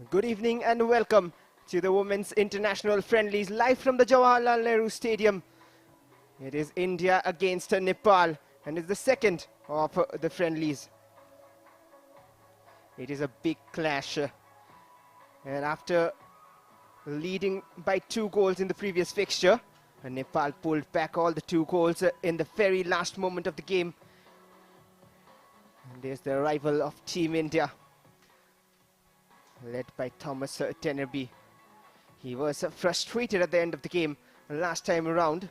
Good evening and welcome to the Women's International Friendlies live from the Jawaharlal Nehru Stadium. It is India against Nepal and it's the second of the friendlies. It is a big clash and after leading by 2 goals in the previous fixture, Nepal pulled back all the 2 goals in the very last moment of the game. And there's the arrival of Team India, led by Thomas Tenerby. He was frustrated at the end of the game last time around.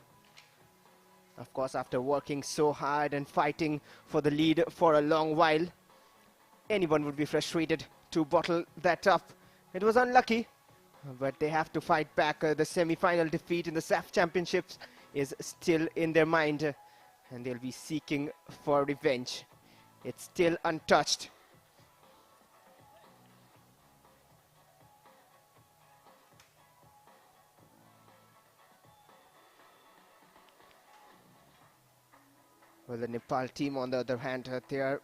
Of course, after working so hard and fighting for the lead for a long while, anyone would be frustrated to bottle that up. It was unlucky, but they have to fight back. The semi-final defeat in the SAF Championships is still in their mind, and they'll be seeking for revenge. It's still untouched. Well, the Nepal team, on the other hand, they are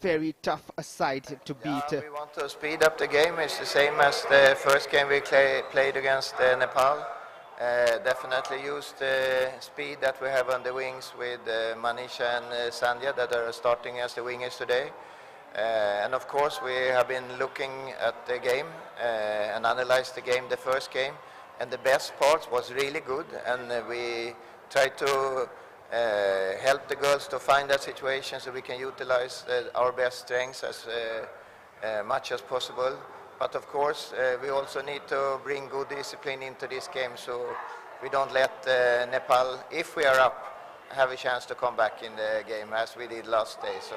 very tough a side to beat. We want to speed up the game. It's the same as the first game we played against Nepal. Definitely use the speed that we have on the wings with Manisha and Sandhya that are starting as the wingers today. And of course, we have been looking at the game and analyzed the game, the first game. And the best part was really good. And we tried to help the girls to find that situation so we can utilize our best strengths as much as possible. But of course, we also need to bring good discipline into this game so we don't let Nepal, if we are up, have a chance to come back in the game as we did last day. So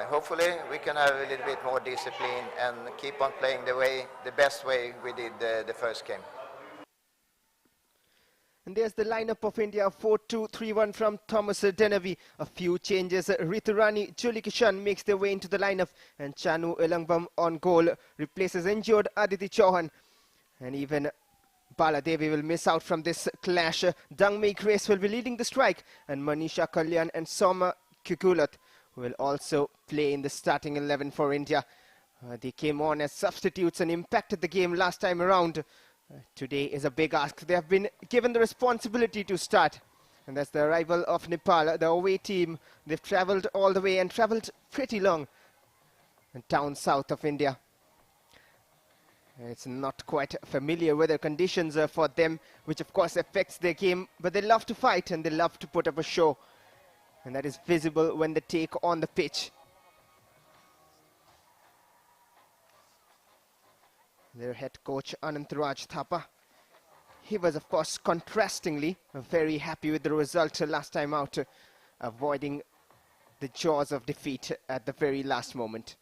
hopefully we can have a little bit more discipline and keep on playing the best way we did the first game. And there's the lineup of India, 4-2-3-1 from Thomas Tenerby. A few changes. Riturani Julikishan makes their way into the lineup, and Chanu Elangbam on goal replaces injured Aditi Chauhan. And even Baladevi will miss out from this clash. Dangmei Grace will be leading the strike, and Manisha Kalyan and Soma Kukulat will also play in the starting 11 for India. They came on as substitutes and impacted the game last time around. Today is a big ask. They have been given the responsibility to start. And that's the arrival of Nepal, the away team. They've travelled all the way and travelled pretty long down south of India. It's not quite familiar weather conditions for them, which of course affects their game. But they love to fight and they love to put up a show. And that is visible when they take on the pitch. Their head coach Anantraj Thapa, he was of course contrastingly very happy with the result last time out, avoiding the jaws of defeat at the very last moment.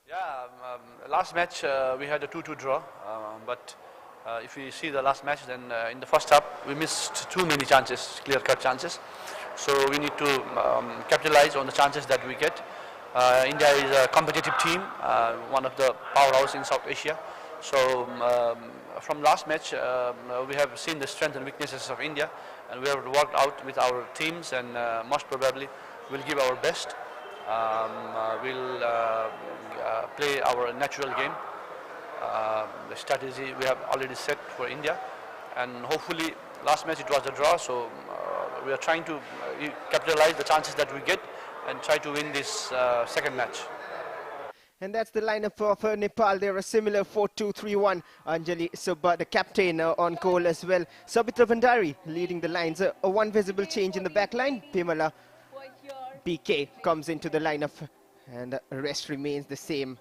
Yeah, last match we had a 2-2 draw, but if we see the last match, then in the first half we missed too many chances, clear-cut chances. So we need to capitalize on the chances that we get. India is a competitive team, one of the powerhouse in South Asia. So from last match, we have seen the strengths and weaknesses of India, and we have worked out with our teams, and most probably we'll give our best. We'll play our natural game. The strategy we have already set for India, and hopefully last match it was a draw, so we are trying to capitalize the chances that we get and try to win this second match. And that's the lineup of Nepal. They're a similar 4-2-3-1. Anjali Subba, the captain, on goal as well. Sabitra Bhandari leading the lines. One visible change in the back line. Bimala BK comes into the lineup, and the rest remains the same.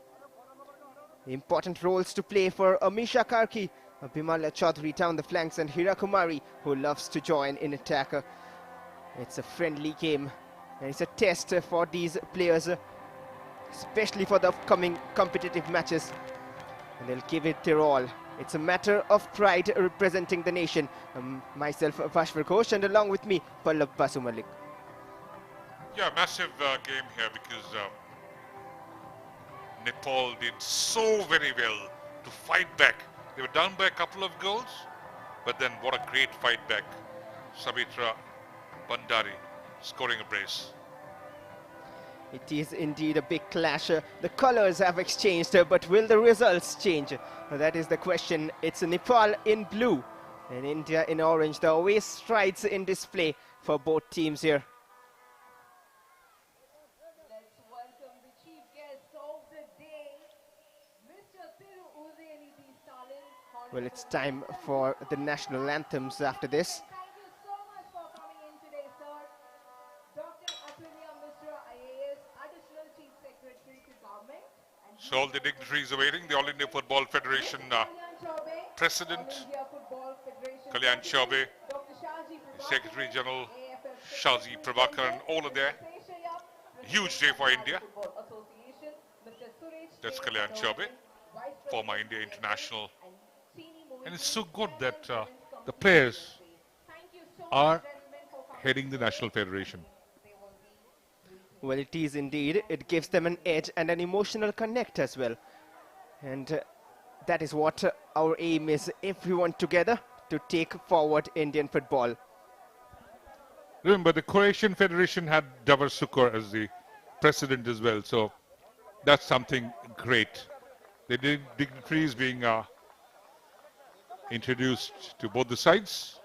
Important roles to play for Amisha Karki, Bimala Chaudhary down the flanks, and Hira Kumari, who loves to join in attack. It's a friendly game, and it's a test for these players, especially for the upcoming competitive matches. And they'll give it their all. It's a matter of pride representing the nation. Myself, Vashvar Ghosh, and along with me, Pallab Basu Malik. Yeah, massive game here because Nepal did so very well to fight back They were down by a couple of goals, but then what a great fight back. Sabitra Bandari scoring a brace. It is indeed a big clash. The colors have exchanged, but will the results change? That is the question. It's Nepal in blue and India in orange. The away strides in display for both teams here. Let's welcome the chief guest of the day, Mr. Thiru Stalin. Well, it's time for the national anthems after this. Thank you so much for coming in today, sir. Dr. Atulia Mishra, IAS, Additional Chief Secretary to Government. So all the dignitaries awaiting the All India Football Federation President Kalyan Chaube, Secretary General Shazi Prabhakar, and all of that. Huge day for India. That's Kalyan Chaube, former India international. And it's so good that the players are heading the National Federation. Well, it is indeed. It gives them an edge and an emotional connect as well. And that is what our aim is, everyone together to take forward Indian football. Remember, the Croatian Federation had Davor Sukor as the president as well, so that's something great. The dignitaries being introduced to both the sides.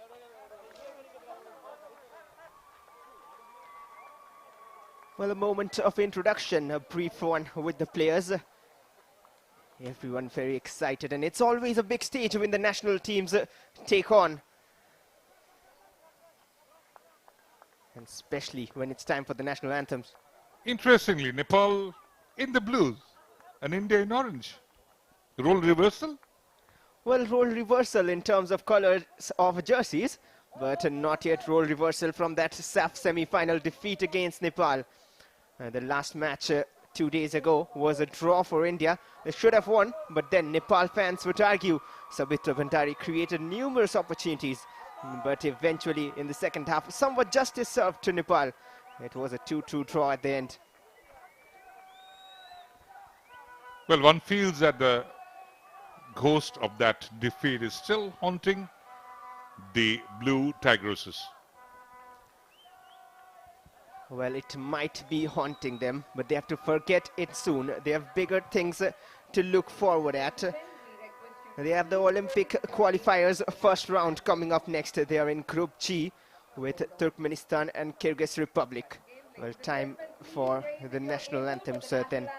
Well, a moment of introduction, a brief one with the players. Everyone very excited, and it's always a big stage when the national teams take on. And especially when it's time for the national anthems. Interestingly, Nepal in the blues and India in orange. Role reversal? Well, role reversal in terms of colors of jerseys, but not yet role reversal from that SAF semi-final defeat against Nepal. The last match 2 days ago was a draw for India. They should have won, but then Nepal fans would argue Sabitra Bandari created numerous opportunities, but eventually in the second half, somewhat justice served to Nepal. It was a 2-2 draw at the end. Well, one feels that the ghost of that defeat is still haunting the Blue Tigresses. Well, it might be haunting them, but they have to forget it soon. They have bigger things to look forward at. They have the Olympic qualifiers first round coming up next. They are in Group G with Turkmenistan and Kyrgyz Republic. Well, time for the national anthems then.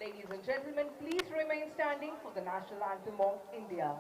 Ladies and gentlemen, please remain standing for the national anthem of India.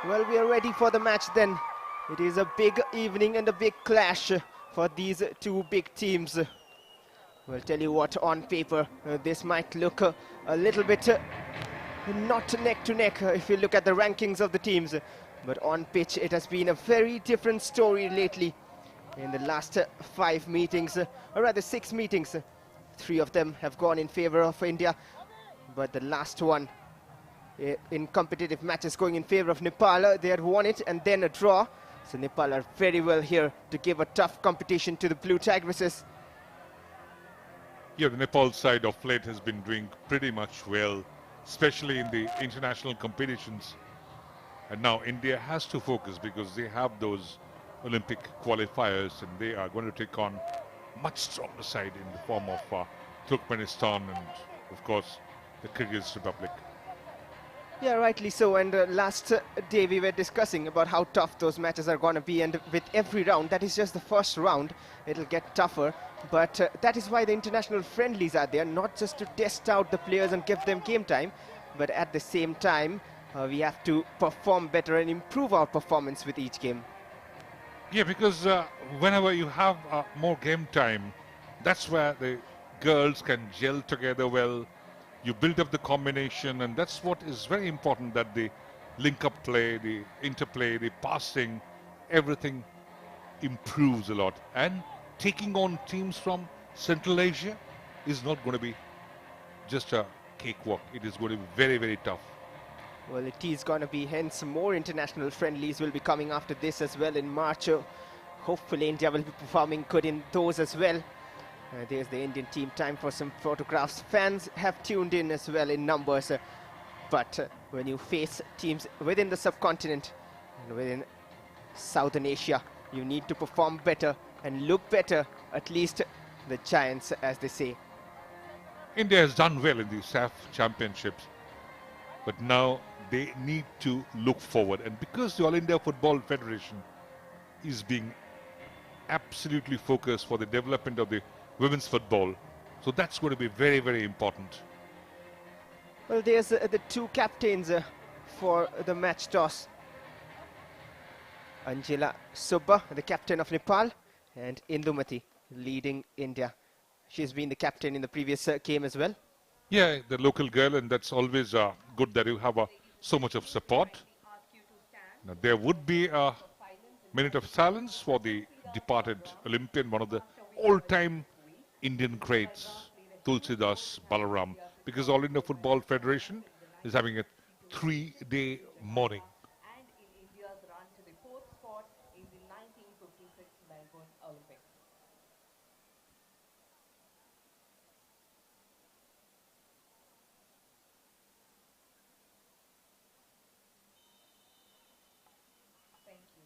Well, we are ready for the match then. It is a big evening and a big clash for these two big teams. We'll tell you what, on paper, this might look a little bit not neck to neck if you look at the rankings of the teams. But on pitch, it has been a very different story lately. In the last 5 meetings, or rather 6 meetings, 3 of them have gone in favor of India. But the last one, in competitive matches going in favor of Nepal, they had won it and then a draw. So Nepal are very well here to give a tough competition to the Blue Tigresses. Yeah, the Nepal side of late has been doing pretty much well, especially in the international competitions. And now India has to focus because they have those Olympic qualifiers and they are going to take on much stronger side in the form of Turkmenistan and, of course, the Kyrgyz Republic. Yeah, rightly so. And last day we were discussing about how tough those matches are going to be, and with every round, that is just the first round, it'll get tougher. But that is why the international friendlies are there, not just to test out the players and give them game time, but at the same time, we have to perform better and improve our performance with each game. Yeah, because whenever you have more game time, that's where the girls can gel together well. You build up the combination, and that's what is very important, that the link-up play, the interplay, the passing, everything improves a lot. And taking on teams from Central Asia is not going to be just a cakewalk. It is going to be very, very tough. Well, it is going to be, hence more international friendlies will be coming after this as well in March. Hopefully India will be performing good in those as well. There's the Indian team. Time for some photographs. Fans have tuned in as well in numbers. But when you face teams within the subcontinent and within Southern Asia, you need to perform better and look better, at least the giants, as they say. India has done well in the SAF championships, but now they need to look forward. And because the All India Football Federation is being absolutely focused for the development of the women's football, so that's going to be very, very important. Well, there's the two captains for the match toss. Anjila Subba, the captain of Nepal, and Indumati leading India. She's been the captain in the previous game as well. Yeah, the local girl, and that's always good that you have so much of support. Now, there would be a minute of silence for the departed Olympian, one of the all-time Indian greats, Tulsidas Balaram, because All India Football Federation is having a 3-day mourning. And in India's run to the 4th spot in the 1956 Melbourne Olympics. Thank you.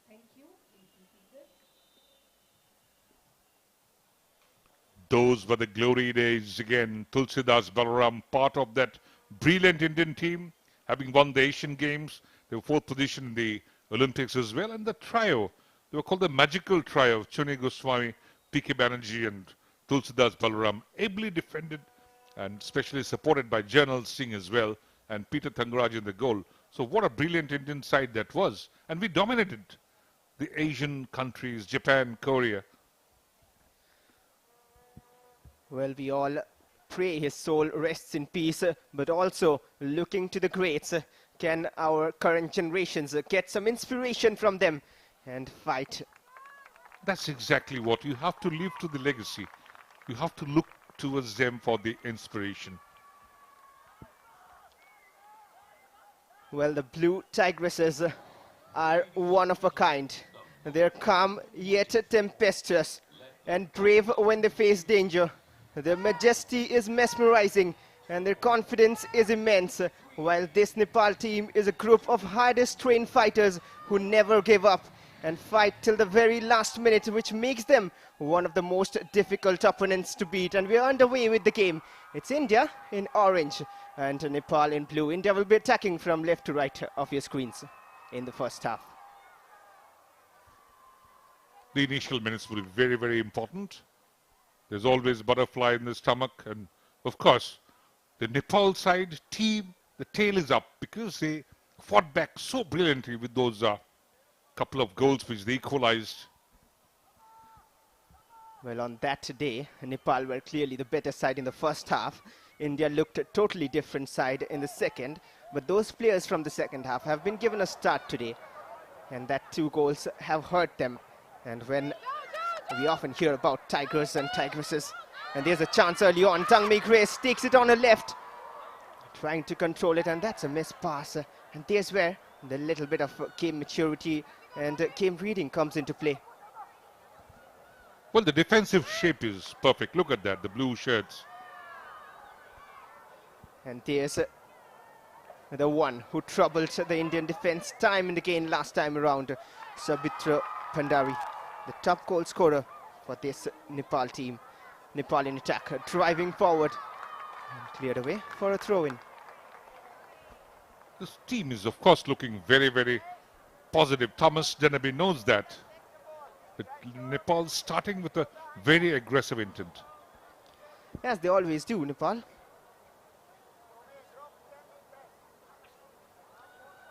Thank you. Please be seated. Those were the glory days again. Tulsidas Balaram, part of that brilliant Indian team, having won the Asian Games. They were 4th position in the Olympics as well. And the trio, they were called the magical trio of Chuni Goswami, P.K. Banerjee and Tulsidas Balaram, ably defended and especially supported by Jernal Singh as well, and Peter Thangaraj in the goal. So what a brilliant Indian side that was. And we dominated the Asian countries, Japan, Korea. Well, we all pray his soul rests in peace, but also looking to the greats. Can our current generations get some inspiration from them and fight That's exactly what you have to live to the legacy. You have to look towards them for the inspiration. Well, the blue tigresses are one of a kind. They're calm yet tempestuous and brave when they face danger. Their majesty is mesmerizing and their confidence is immense, while this Nepal team is a group of hardest trained fighters who never give up and fight till the very last minute, which makes them one of the most difficult opponents to beat. And we are underway with the game. It's India in orange and Nepal in blue. India will be attacking from left to right of your screens in the first half. The initial minutes will be very, very important. There's always butterfly in the stomach, and of course, the Nepal side team, the tail is up because they fought back so brilliantly with those couple of goals which they equalized. Well, on that day, Nepal were clearly the better side in the first half. India looked a totally different side in the second, but those players from the second half have been given a start today, and that 2 goals have hurt them. And when we often hear about tigers and tigresses, and there's a chance early on, Tangmei Grace takes it on her left, trying to control it, and that's a missed pass. And there's where the little bit of game maturity and game reading comes into play. Well, the defensive shape is perfect. Look at that, the blue shirts. And there's the one who troubled the Indian defense time and again last time around, Sabitra Pandari, the top goal scorer for this Nepal team. Nepal in attack, driving forward and cleared away for a throw-in. This team is, of course, looking very, very positive. Thomas Denaby knows that. But Nepal starting with a very aggressive intent. As they always do, Nepal.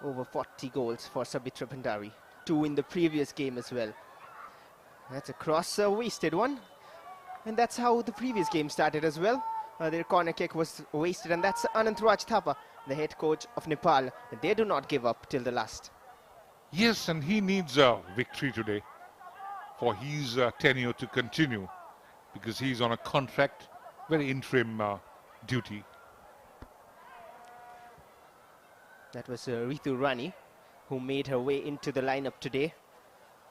Over 40 goals for Sabitra Bhandari. 2 in the previous game as well. That's a cross, wasted one. And that's how the previous game started as well. Their corner kick was wasted, and that's Anantraj Thapa, the head coach of Nepal. And they do not give up till the last. Yes, and he needs a victory today for his tenure to continue, because he's on a contract, very interim duty. That was Ritu Rani, who made her way into the lineup today.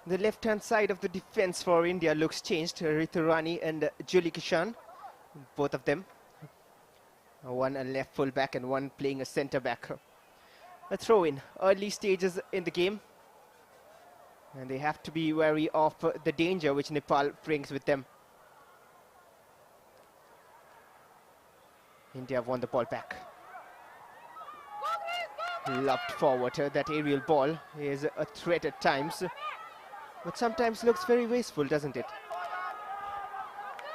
The left-hand side of the defense for India looks changed. Ritu Rani and Julie Kishan, both of them. One a left full-back and one playing a centre-back. A throw-in, early stages in the game. And they have to be wary of the danger which Nepal brings with them. India have won the ball back. Lobbed forward. That aerial ball is a threat at times, but sometimes looks very wasteful, doesn't it?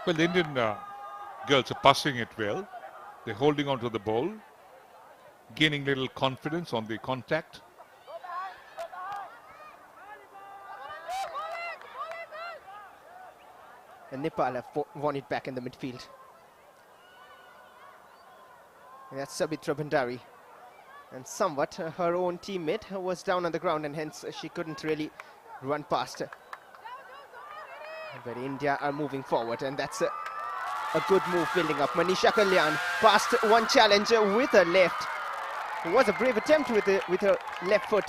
Well, the Indian girls are passing it well. They're holding on to the ball, gaining little confidence on the contact. And Nepal have won it back in the midfield. And that's Sabitra Bhandari. And somewhat her own teammate was down on the ground, and hence she couldn't really run past. But India are moving forward, and that's a good move building up. Manisha Kalyan passed one challenge with her left. It was a brave attempt with her left foot.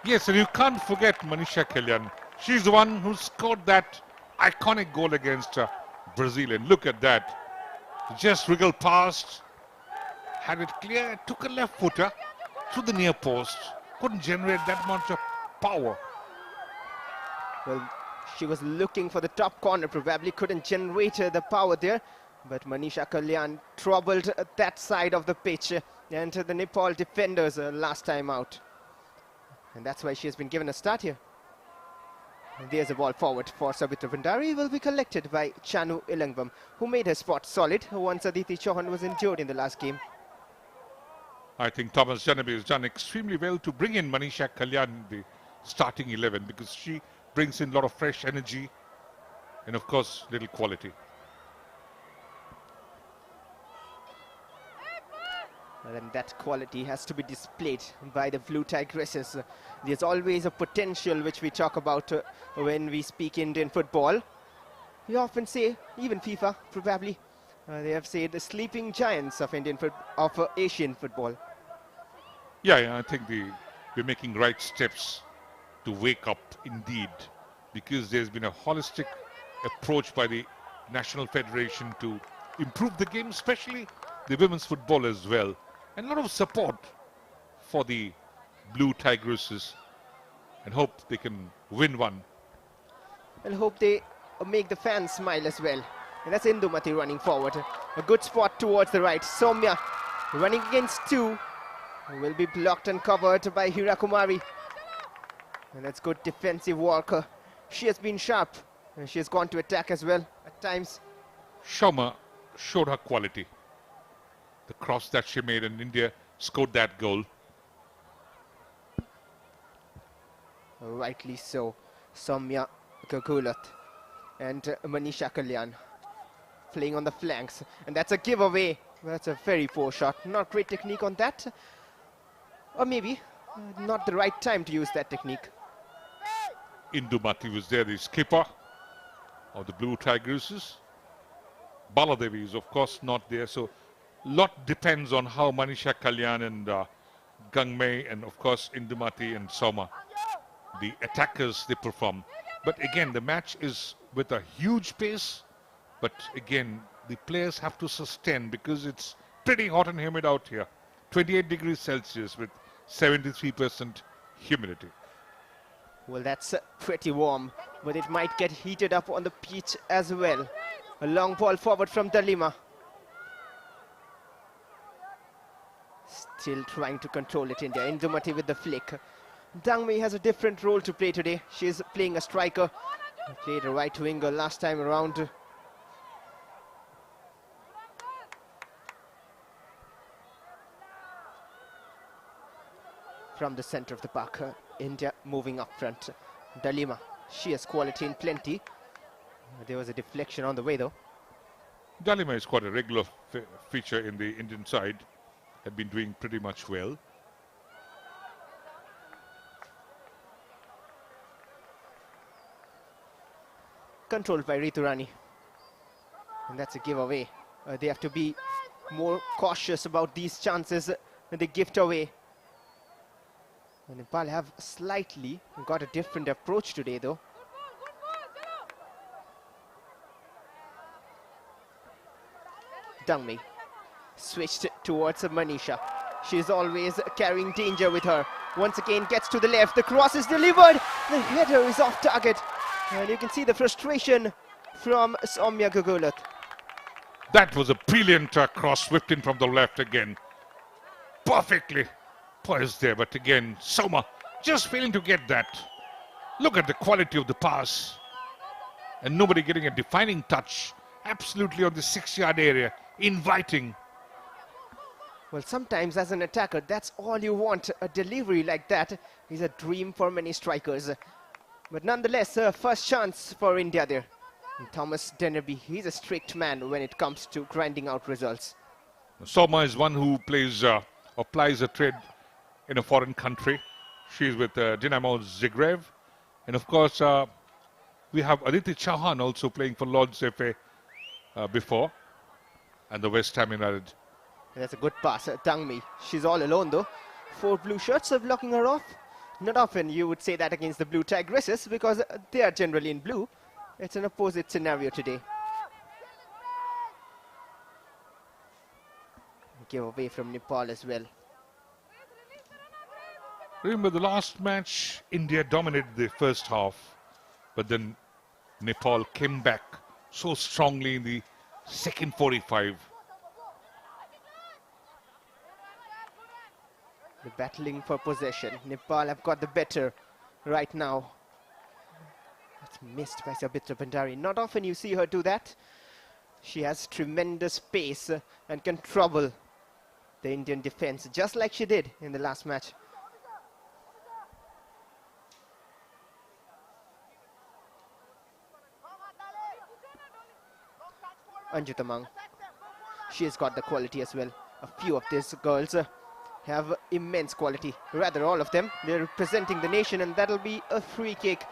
Yes, and you can't forget Manisha Kalyan. She's the one who scored that iconic goal against Brazil. And look at that. Just wriggled past, had it clear, took a left footer through the near post. Couldn't generate that much of power. Well, she was looking for the top corner, probably couldn't generate the power there. But Manisha Kalyan troubled that side of the pitch and the Nepal defenders last time out. And that's why she has been given a start here. And there's a ball forward for Sabitra Bhandari. Will be collected by Chanu Ilangvam, who made her spot solid once Aditi Chauhan was injured in the last game. I think Thomas Denaby has done extremely well to bring in Manisha Kalyan in the starting 11, because she brings in a lot of fresh energy and, of course, little quality. And that quality has to be displayed by the Blue Tigresses. There's always a potential which we talk about when we speak Indian football. We often say, even FIFA probably, they have said the sleeping giants of Asian football. Yeah, I think we're making right steps to wake up indeed, because there's been a holistic approach by the National Federation to improve the game, especially the women's football as well, and a lot of support for the Blue Tigresses, and hope they can win one. And hope they make the fans smile as well. And that's Indumati running forward. A good spot towards the right. Soumya running against two. Will be blocked and covered by Hirakumari. And that's good defensive work. She has been sharp. And she has gone to attack as well at times. Sharma showed her quality. The cross that she made, and India scored that goal. Rightly so. Soumya Gagulat and Manisha Kalyan playing on the flanks. And that's a giveaway. That's a very poor shot. Not great technique on that. Or maybe not the right time to use that technique. Indumati was there, the skipper of the Blue Tigresses. Baladevi is of course not there, so lot depends on how Manisha Kalyan and Gangmei and of course Indumati and Soma, the attackers, they perform. But again, the match is with a huge pace, but again the players have to sustain because it's pretty hot and humid out here. 28 degrees Celsius with 73% humidity. Well, that's pretty warm, but it might get heated up on the pitch as well. A long ball forward from Dalima. Still trying to control it, India. Indumati with the flick. Dangmei has a different role to play today. She's playing a striker. Played a right winger last time around. From the center of the park, India moving up front. Dalima, she has quality in plenty. There was a deflection on the way though. Dalima is quite a regular feature in the Indian side. Had been doing pretty much well. Controlled by Riturani. And that's a giveaway. They have to be more cautious about these chances when they gift away. And Nepal have slightly got a different approach today though. Dangmei switched towards Manisha. She's always carrying danger with her. Once again gets to the left. The cross is delivered. The header is off target. And you can see the frustration from Soumya Gagulat. That was a brilliant cross whipped in from the left again. Perfectly poised there, but again, Soma just failing to get that. Look at the quality of the pass. And nobody getting a defining touch. Absolutely on the 6-yard area. Inviting. Well, sometimes as an attacker, that's all you want. A delivery like that is a dream for many strikers. But nonetheless, first chance for India there. And Thomas Dennerby, he's a strict man when it comes to grinding out results. Soma is one who plays or plies a trade in a foreign country. She's with Dynamo Zagreb. And of course, we have Aditi Chauhan also playing for Lord's FA before. And the West Ham United. That's a good pass. Dangmei, she's all alone though. 4 blue shirts are blocking her off. Not often you would say that against the Blue Tigresses because they are generally in blue. It's an opposite scenario today. Give away from Nepal as well. Remember the last match, India dominated the first half. But then Nepal came back so strongly in the second 45. The battling for possession. Nepal have got the better right now. That's missed by Sabitra Bhandari. Not often you see her do that. She has tremendous pace and can trouble the Indian defense, just like she did in the last match. Anjutamang. She has got the quality as well. A few of these girls have immense quality, rather all of them. They're representing the nation, and that'll be a free kick.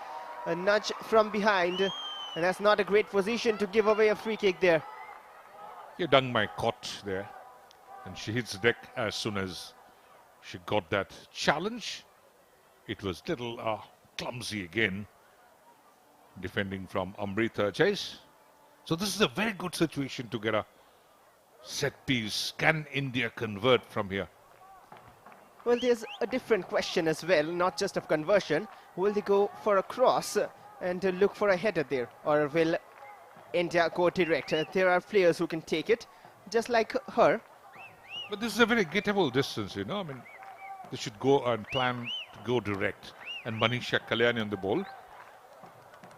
A nudge from behind, and that's not a great position to give away a free kick there. Yeah, Dangmai caught there, and she hits the deck as soon as she got that challenge. It was little clumsy again, defending from Amrita Chase. So this is a very good situation to get a set piece. Can India convert from here? Well, there's a different question as well, not just of conversion. Will they go for a cross and look for a header there, or will India go direct? There are players who can take it, just like her. But this is a very gettable distance, you know. I mean, they should go and plan to go direct. And Manisha Kalyani on the ball.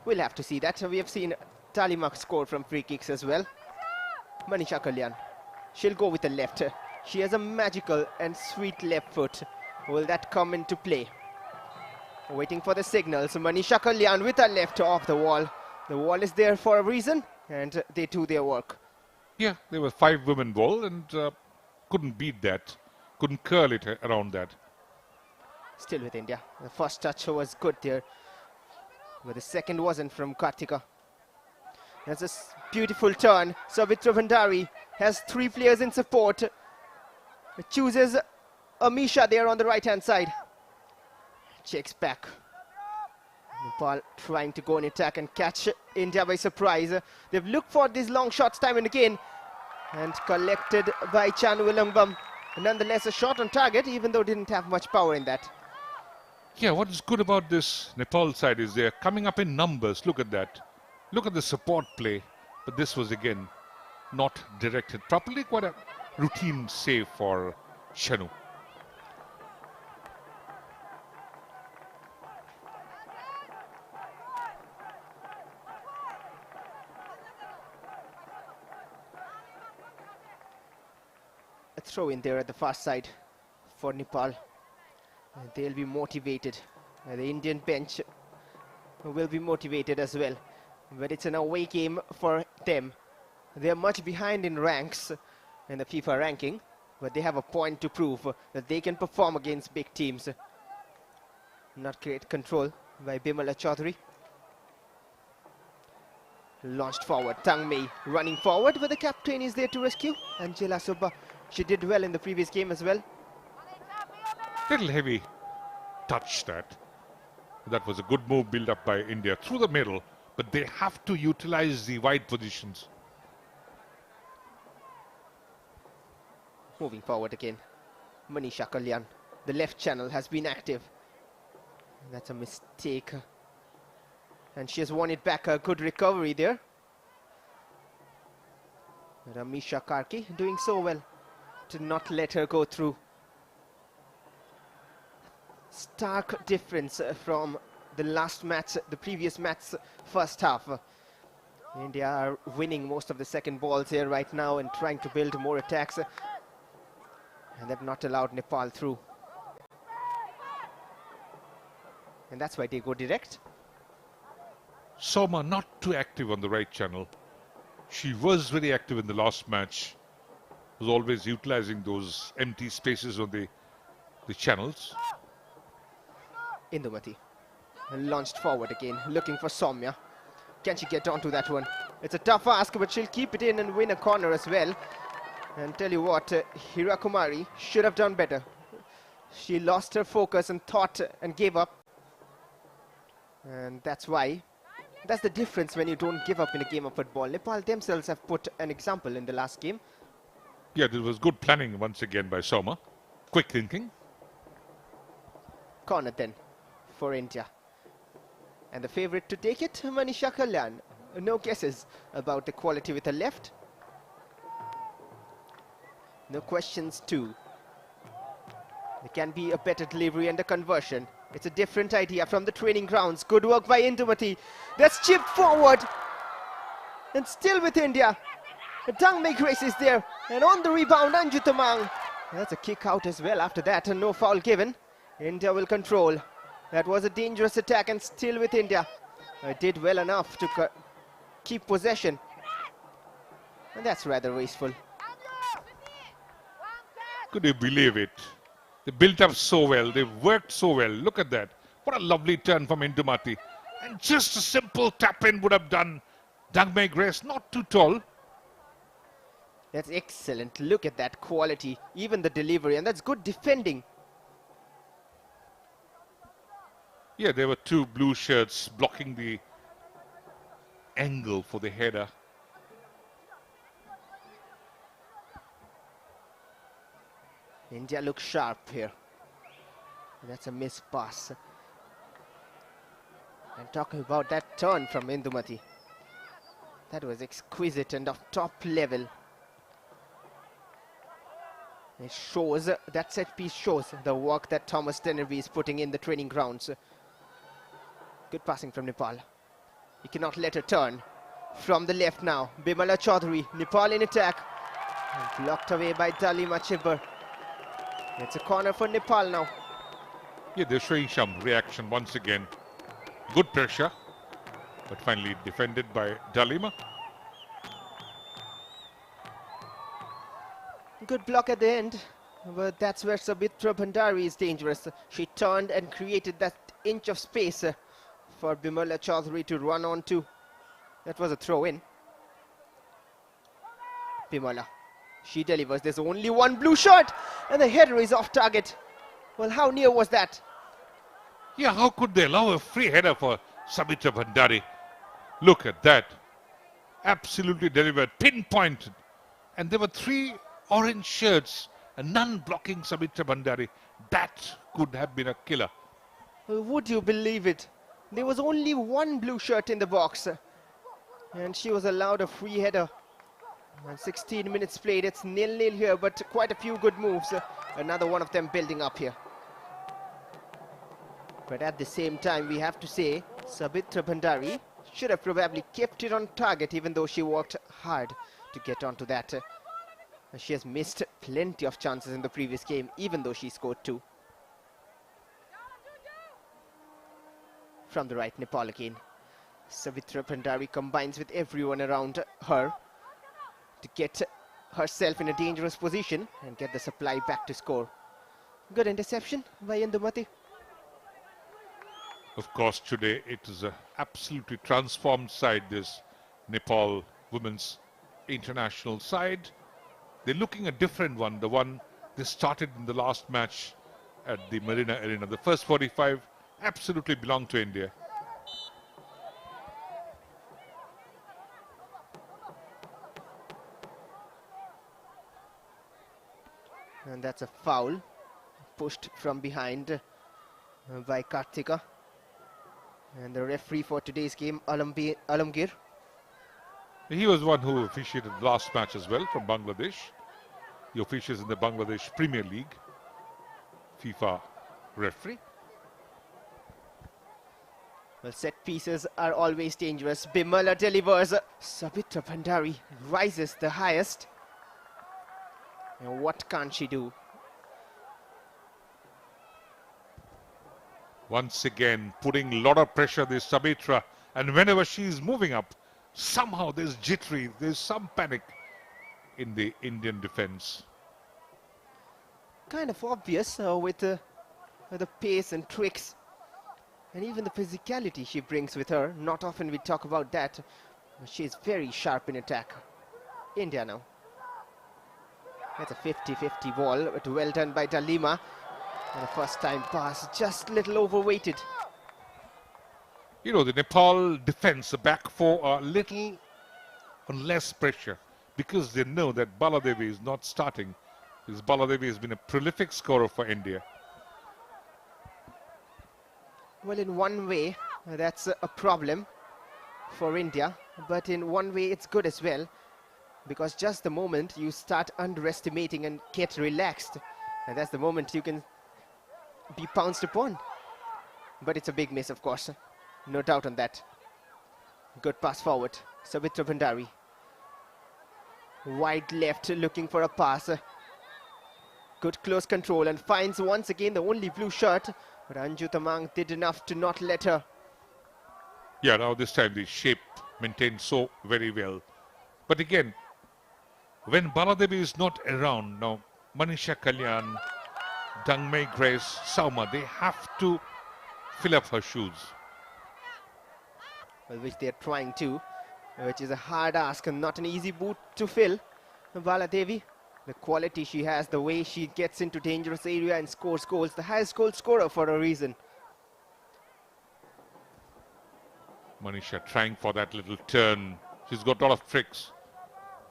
We'll have to see that. We have seen Talimak score from free kicks as well. Manisha Kalyan. She'll go with the left. She has a magical and sweet left foot. Will that come into play? Waiting for the signals. Manisha Kalyan with her left off the wall. The wall is there for a reason, and they do their work. Yeah, there were 5 women ball and couldn't beat that. Couldn't curl it around that. Still with India. The first touch was good there, but the second wasn't from Kartika. That's a beautiful turn. Savitra Bhandari has 3 players in support. It chooses Amisha there on the right-hand side. Checks back. Nepal trying to go on attack and catch India by surprise. They've looked for these long shots time and again, and collected by Chanu Ilambam. Nonetheless, a shot on target, even though didn't have much power in that. Yeah, what is good about this Nepal side is they're coming up in numbers. Look at that. Look at the support play. But this was again not directed properly. Quite a routine save for Chanu. A throw in there at the far side for Nepal. And they'll be motivated. The Indian bench will be motivated as well. But it's an away game for them. They're much behind in ranks in the FIFA ranking, but they have a point to prove that they can perform against big teams. Not great control by Bimala Chaudhary. Launched forward, Tang Mei running forward, but the captain is there to rescue. Angela Subba, she did well in the previous game as well. Little heavy touch that. That was a good move built up by India through the middle, but they have to utilize the wide positions. Moving forward again, Manisha Kalyan. The left channel has been active. That's a mistake. And she has won it back. A good recovery there. Ramisha Karki doing so well to not let her go through. Stark difference from the last match, the previous match, first half. India are winning most of the second balls here right now and trying to build more attacks. And they've not allowed Nepal through. And that's why they go direct. Soma not too active on the right channel. She was very active in the last match. Was always utilizing those empty spaces on the channels. Indumati launched forward again, looking for Soumya. Can she get onto that one? It's a tough ask, but she'll keep it in and win a corner as well. And tell you what, Hira Kumari should have done better. She lost her focus and thought and gave up. And that's why. That's the difference when you don't give up in a game of football. Nepal themselves have put an example in the last game. Yeah, there was good planning once again by Soma. Quick thinking. Corner then for India. And the favourite to take it, Manisha Kalyan. No guesses about the quality with her left. No questions too. There can be a better delivery and a conversion. It's a different idea from the training grounds. Good work by Indumati. That's chipped forward. And still with India. Dang Mei Grace is there. And on the rebound, Anju Tamang. That's a kick out as well after that, and no foul given. India will control. That was a dangerous attack, and still with India. Did well enough to keep possession. And that's rather wasteful. Could you believe it? They built up so well. They worked so well. Look at that. What a lovely turn from Indumati. And just a simple tap-in would have done Dagmay Grace. Not too tall. That's excellent. Look at that quality. Even the delivery. And that's good defending. Yeah, there were two blue shirts blocking the angle for the header. India looks sharp here. That's a missed pass. And talking about that turn from Indumati. That was exquisite and of top level. It shows, that set piece shows the work that Thomas Tenerby is putting in the training grounds. Good passing from Nepal. He cannot let her turn. From the left now, Bimala Chaudhary, Nepal in attack. And blocked away by Dalima Chibber. It's a corner for Nepal now. Yeah, they're showing some reaction once again. Good pressure, but finally defended by Dalima. Good block at the end, but that's where Sabitra Bhandari is dangerous. She turned and created that inch of space for Bimala Chaudhary to run onto. That was a throw-in. Bimala, she delivers. There's only one blue shot, and the header is off target. Well, how near was that? Yeah, how could they allow a free header for Sabitra Bhandari? Look at that. Absolutely delivered, pinpointed. And there were three orange shirts and none blocking Sabitra Bhandari. That could have been a killer. Would you believe it? There was only one blue shirt in the box. And she was allowed a free header. And 16 minutes played. It's 0-0 here, but quite a few good moves. Another one of them building up here. But at the same time, we have to say, Sabitra Bhandari should have probably kept it on target, even though she worked hard to get onto that. She has missed plenty of chances in the previous game, even though she scored 2. From the right, Nepal again. Sabitra Bhandari combines with everyone around her to get herself in a dangerous position and get the supply back to score. Good interception by Indumati. Of course, today it is an absolutely transformed side, this Nepal women's international side. They're looking a different one, the one they started in the last match at the Marina Arena. The first 45 absolutely belonged to India. And that's a foul, pushed from behind by Karthika. And the referee for today's game, Alamgir. He was one who officiated the last match as well from Bangladesh. He officiates in the Bangladesh Premier League. FIFA referee. Well, set pieces are always dangerous. Bimala delivers. Sabitra Bhandari rises the highest. And what can't she do? Once again, putting a lot of pressure, this Sabitra. And whenever she's moving up, somehow there's jittery, there's some panic in the Indian defense. Kind of obvious with the pace and tricks. And even the physicality she brings with her. Not often we talk about that. But she's very sharp in attack. India now. That's a 50-50 ball, but well done by Dalima. And the first time pass, just a little overweighted. You know, the Nepal defense, the back four are a little on less pressure because they know that Baladevi is not starting. Because Baladevi has been a prolific scorer for India. Well, in one way, that's a problem for India. But in one way, it's good as well. Because just the moment you start underestimating and get relaxed, and that's the moment you can be pounced upon. But it's a big miss, of course. No doubt on that. Good pass forward. Sabitra Bhandari. Wide left, looking for a pass. Good close control and finds once again the only blue shirt. But Anju Tamang did enough to not let her. Yeah, now this time the shape maintained so very well. But again, when Baladevi is not around, now Manisha Kalyan, Dangmei Grace, Sauma, they have to fill up her shoes. Well, which they are trying to, which is a hard ask and not an easy boot to fill. Bala Devi, the quality she has, the way she gets into dangerous area and scores goals, the highest goal scorer for a reason. Manisha trying for that little turn. She's got a lot of tricks,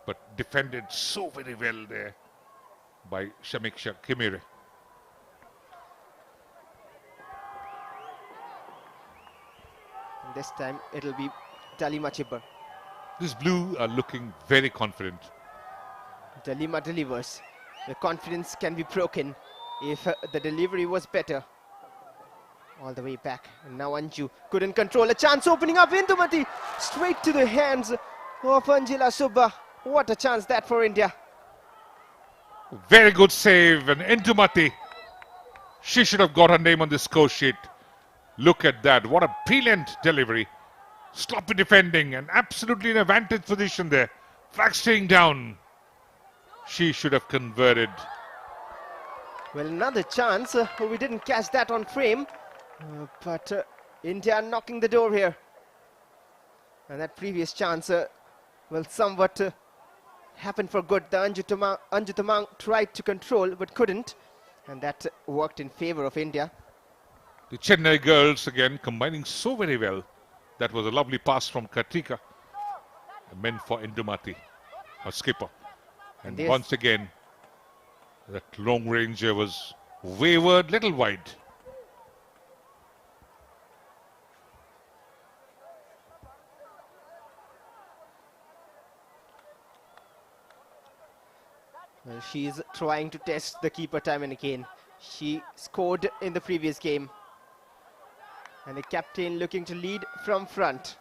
but defended so very well there by Shamiksha Kimire. And this time it'll be Dalima Chibber. This blue are looking very confident. Dalima delivers. The confidence can be broken if the delivery was better. All the way back, and now Anju couldn't control a chance opening up. Indumati straight to the hands of Anjila Subba. What a chance that for India. Very good save, and Indumati, she should have got her name on the score sheet. Look at that, what a brilliant delivery. Sloppy defending and absolutely in a vantage position there. Flag staying down. She should have converted. Well, another chance. We didn't catch that on frame. But India knocking the door here. And that previous chance will somewhat happen for good. The Anju Tamang tried to control but couldn't. And that worked in favor of India. The Chennai girls again combining so very well. That was a lovely pass from Kartika. Meant for Indumati, her skipper. And once again, that long ranger was wayward, little wide. Well, she's trying to test the keeper time and again. She scored in the previous game. And the captain looking to lead from front.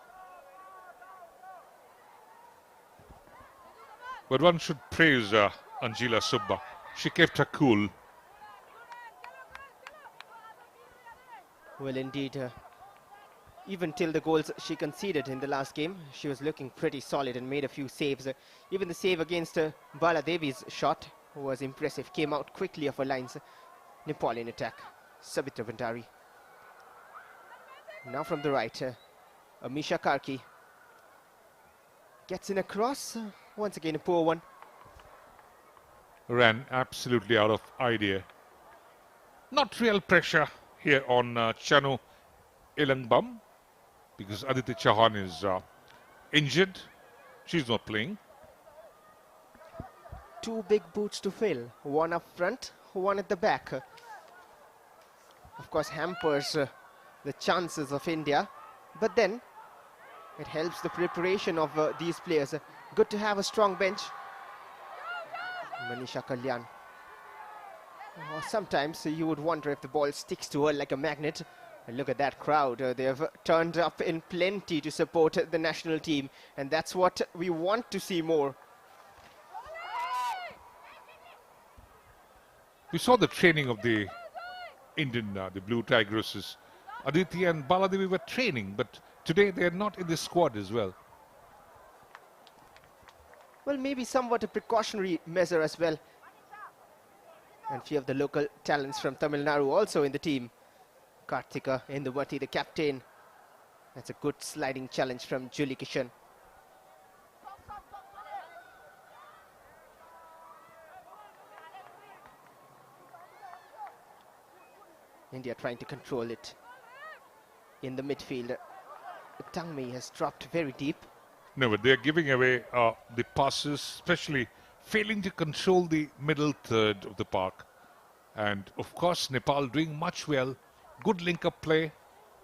But one should praise Anjila Subba. She kept her cool. Well, indeed. Even till the goals she conceded in the last game, she was looking pretty solid and made a few saves. Even the save against Bala Devi's shot was impressive. Came out quickly off her lines. Nepal in attack. Sabitra Bhandari. Now from the right, Amisha Karki. Gets in a cross. Once again a poor one. Ran absolutely out of idea. Not real pressure here on Chanu Ilangbam, because Aditi Chauhan is injured. She's not playing. Two big boots to fill. One up front, one at the back. Of course hampers the chances of India. But then it helps the preparation of these players. Good to have a strong bench. Manisha Kalyan. Sometimes you would wonder if the ball sticks to her like a magnet. And look at that crowd. They've turned up in plenty to support the national team. And that's what we want to see more. We saw the training of the Indian, the Blue Tigresses. Aditi and Baladevi were training, but today they are not in the squad as well. Well, maybe somewhat a precautionary measure as well. And few of the local talents from Tamil Nadu also in the team. Kartika Indumati, the captain. That's a good sliding challenge from Julie Kishan. India trying to control it. In the midfield, Tangmei has dropped very deep. No, but they're giving away the passes, especially failing to control the middle third of the park. And of course, Nepal doing much well. Good link-up play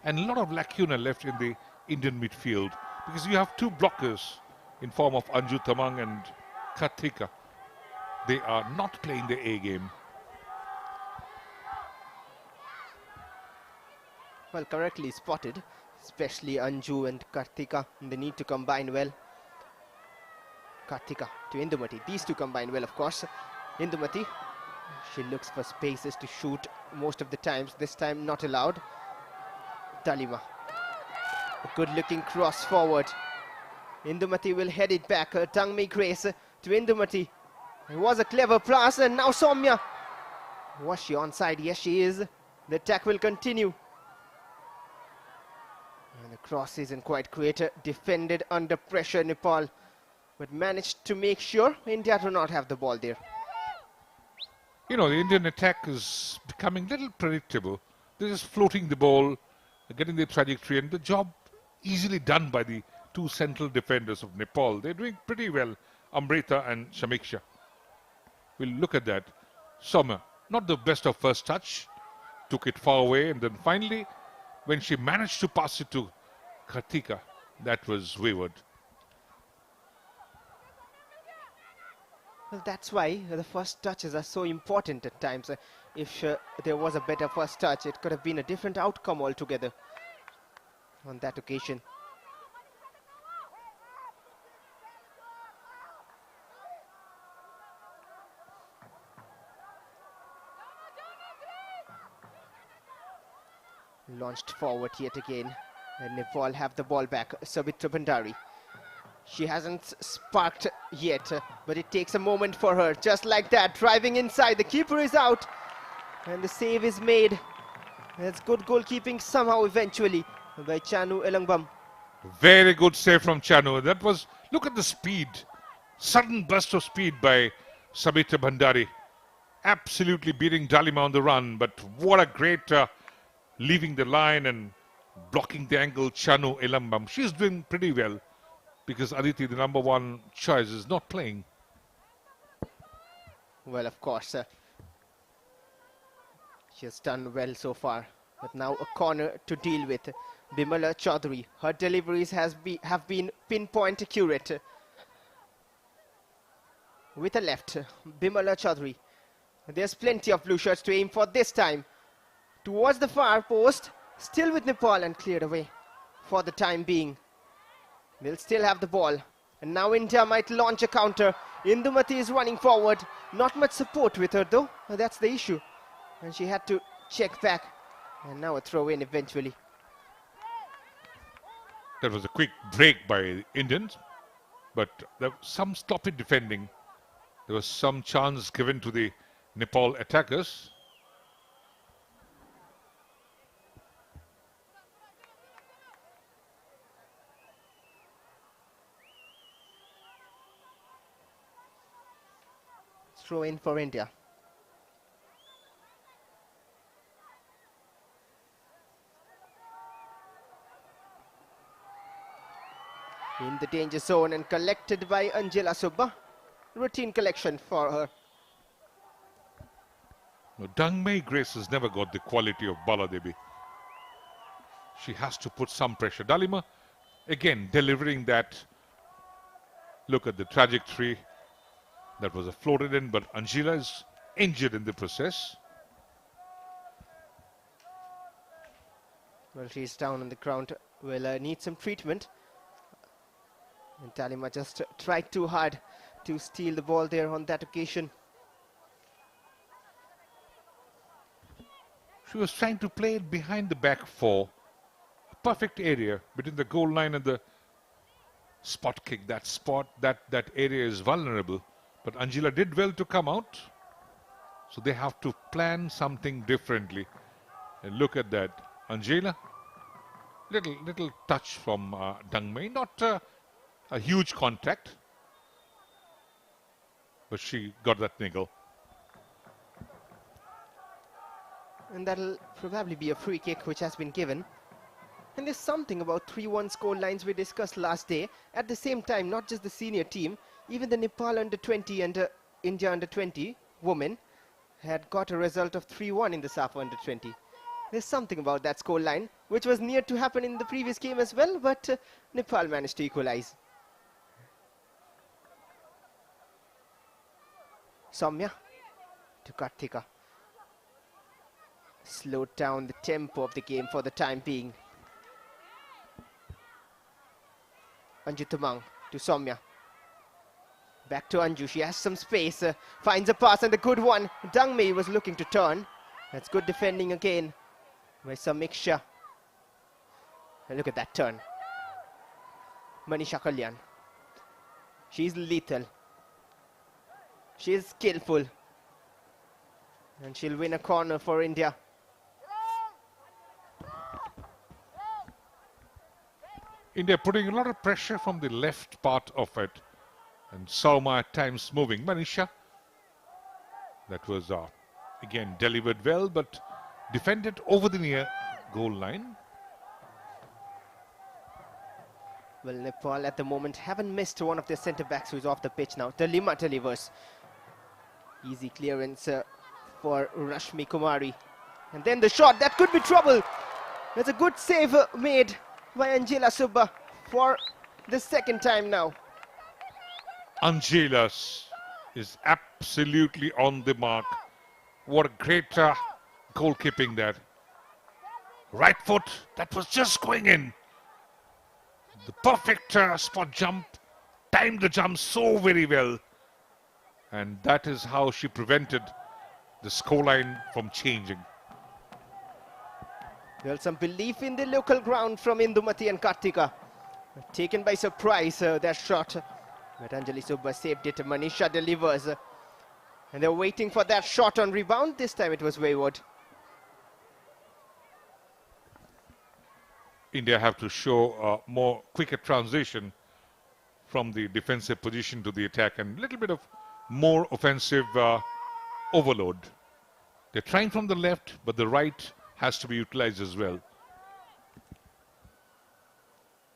and a lot of lacuna left in the Indian midfield, because you have two blockers in form of Anju Tamang and Kartika. They are not playing the A game. Well, correctly spotted, especially Anju and Kartika. They need to combine well. Kartika to Indumati. These two combine well, of course. Indumati, she looks for spaces to shoot most of the times. This time not allowed. Dalima. A good-looking cross forward. Indumati will head it back. Tangmei Grace to Indumati. It was a clever pass, and now Soumya. Was she onside? Yes, she is. The attack will continue. And the cross isn't quite great. Defended under pressure, Nepal, but managed to make sure India do not have the ball there. You know, the Indian attack is becoming a little predictable. They're just floating the ball, getting the trajectory, and the job easily done by the two central defenders of Nepal. They're doing pretty well, Amrita and Shamiksha. We'll look at that. Soumya, not the best of first touch, took it far away, and then finally, when she managed to pass it to Kartika, that was wayward. Well, that's why the first touches are so important at times. If there was a better first touch, it could have been a different outcome altogether on that occasion. Launched forward yet again, and Nepal have the ball back. Sabitra Bhandari. She hasn't sparked yet, but it takes a moment for her. Just like that, driving inside. The keeper is out, and the save is made. That's good goalkeeping somehow eventually by Chanu Elangbam. Very good save from Chanu. That was, look at the speed. Sudden burst of speed by Sabitra Bhandari. Absolutely beating Dalima on the run, but what a great leaving the line and blocking the angle, Chanu Elangbam. She's doing pretty well, because Aditi, the number one choice, is not playing. Well, of course, she has done well so far, but now a corner to deal with. Bimala Chaudhary, her deliveries have been pinpoint accurate. With a left, Bimala Chaudhary. There's plenty of blue shirts to aim for this time. Towards the far post, still with Nepal, and cleared away for the time being. They'll still have the ball. And now India might launch a counter. Indumati is running forward. Not much support with her though. That's the issue. And she had to check back. And now a throw in eventually. That was a quick break by the Indians. But there was some sloppy defending. There was some chance given to the Nepal attackers. Throw in for India. In the danger zone and collected by Angela Subba. Routine collection for her. No, Dangmei Grace has never got the quality of Baladevi. She has to put some pressure. Dalima, again, delivering that. Look at the trajectory. That was a floated in, but Angela is injured in the process. Well, she's down on the ground. Will need some treatment. And Dalima just tried too hard to steal the ball there on that occasion. She was trying to play it behind the back four. A perfect area between the goal line and the spot kick. That spot, that area is vulnerable. But Angela did well to come out. So they have to plan something differently. And look at that. Angela, little touch from Dangmei. Not a huge contact. But she got that niggle. And that'll probably be a free kick which has been given. And there's something about 3-1 score lines we discussed last day. At the same time, not just the senior team, even the Nepal under-20 and India under-20 women had got a result of 3-1 in the SAFA under-20. There's something about that score line, which was near to happen in the previous game as well, but Nepal managed to equalize. Soumya to Kartika. Slowed down the tempo of the game for the time being. Anju Tumang to Soumya. Back to Anju. She has some space. Finds a pass and a good one. Dangmei was looking to turn. That's good defending again by Samiksha. And look at that turn. Manisha Kalyan. She's lethal. She is skillful. And she'll win a corner for India. India putting a lot of pressure from the left part of it. And Sauma at times moving. Manisha, that was again delivered well, but defended over the near goal line. Well, Nepal at the moment haven't missed one of their centre-backs who's off the pitch now. Delima delivers. Easy clearance for Rashmi Kumari. And then the shot, that could be trouble. That's a good save made by Angela Subba for the second time now. Angela is absolutely on the mark. What a great goalkeeping there. Right foot, that was just going in. The perfect spot jump, timed the jump so very well. And that is how she prevented the scoreline from changing. Well, some belief in the local ground from Indumati and Kartika. Taken by surprise, that shot. But Anjali Subba saved it. Manisha delivers. And they're waiting for that shot on rebound. This time it was wayward. India have to show a more quicker transition from the defensive position to the attack and a little bit of more offensive overload. They're trying from the left, but the right has to be utilized as well.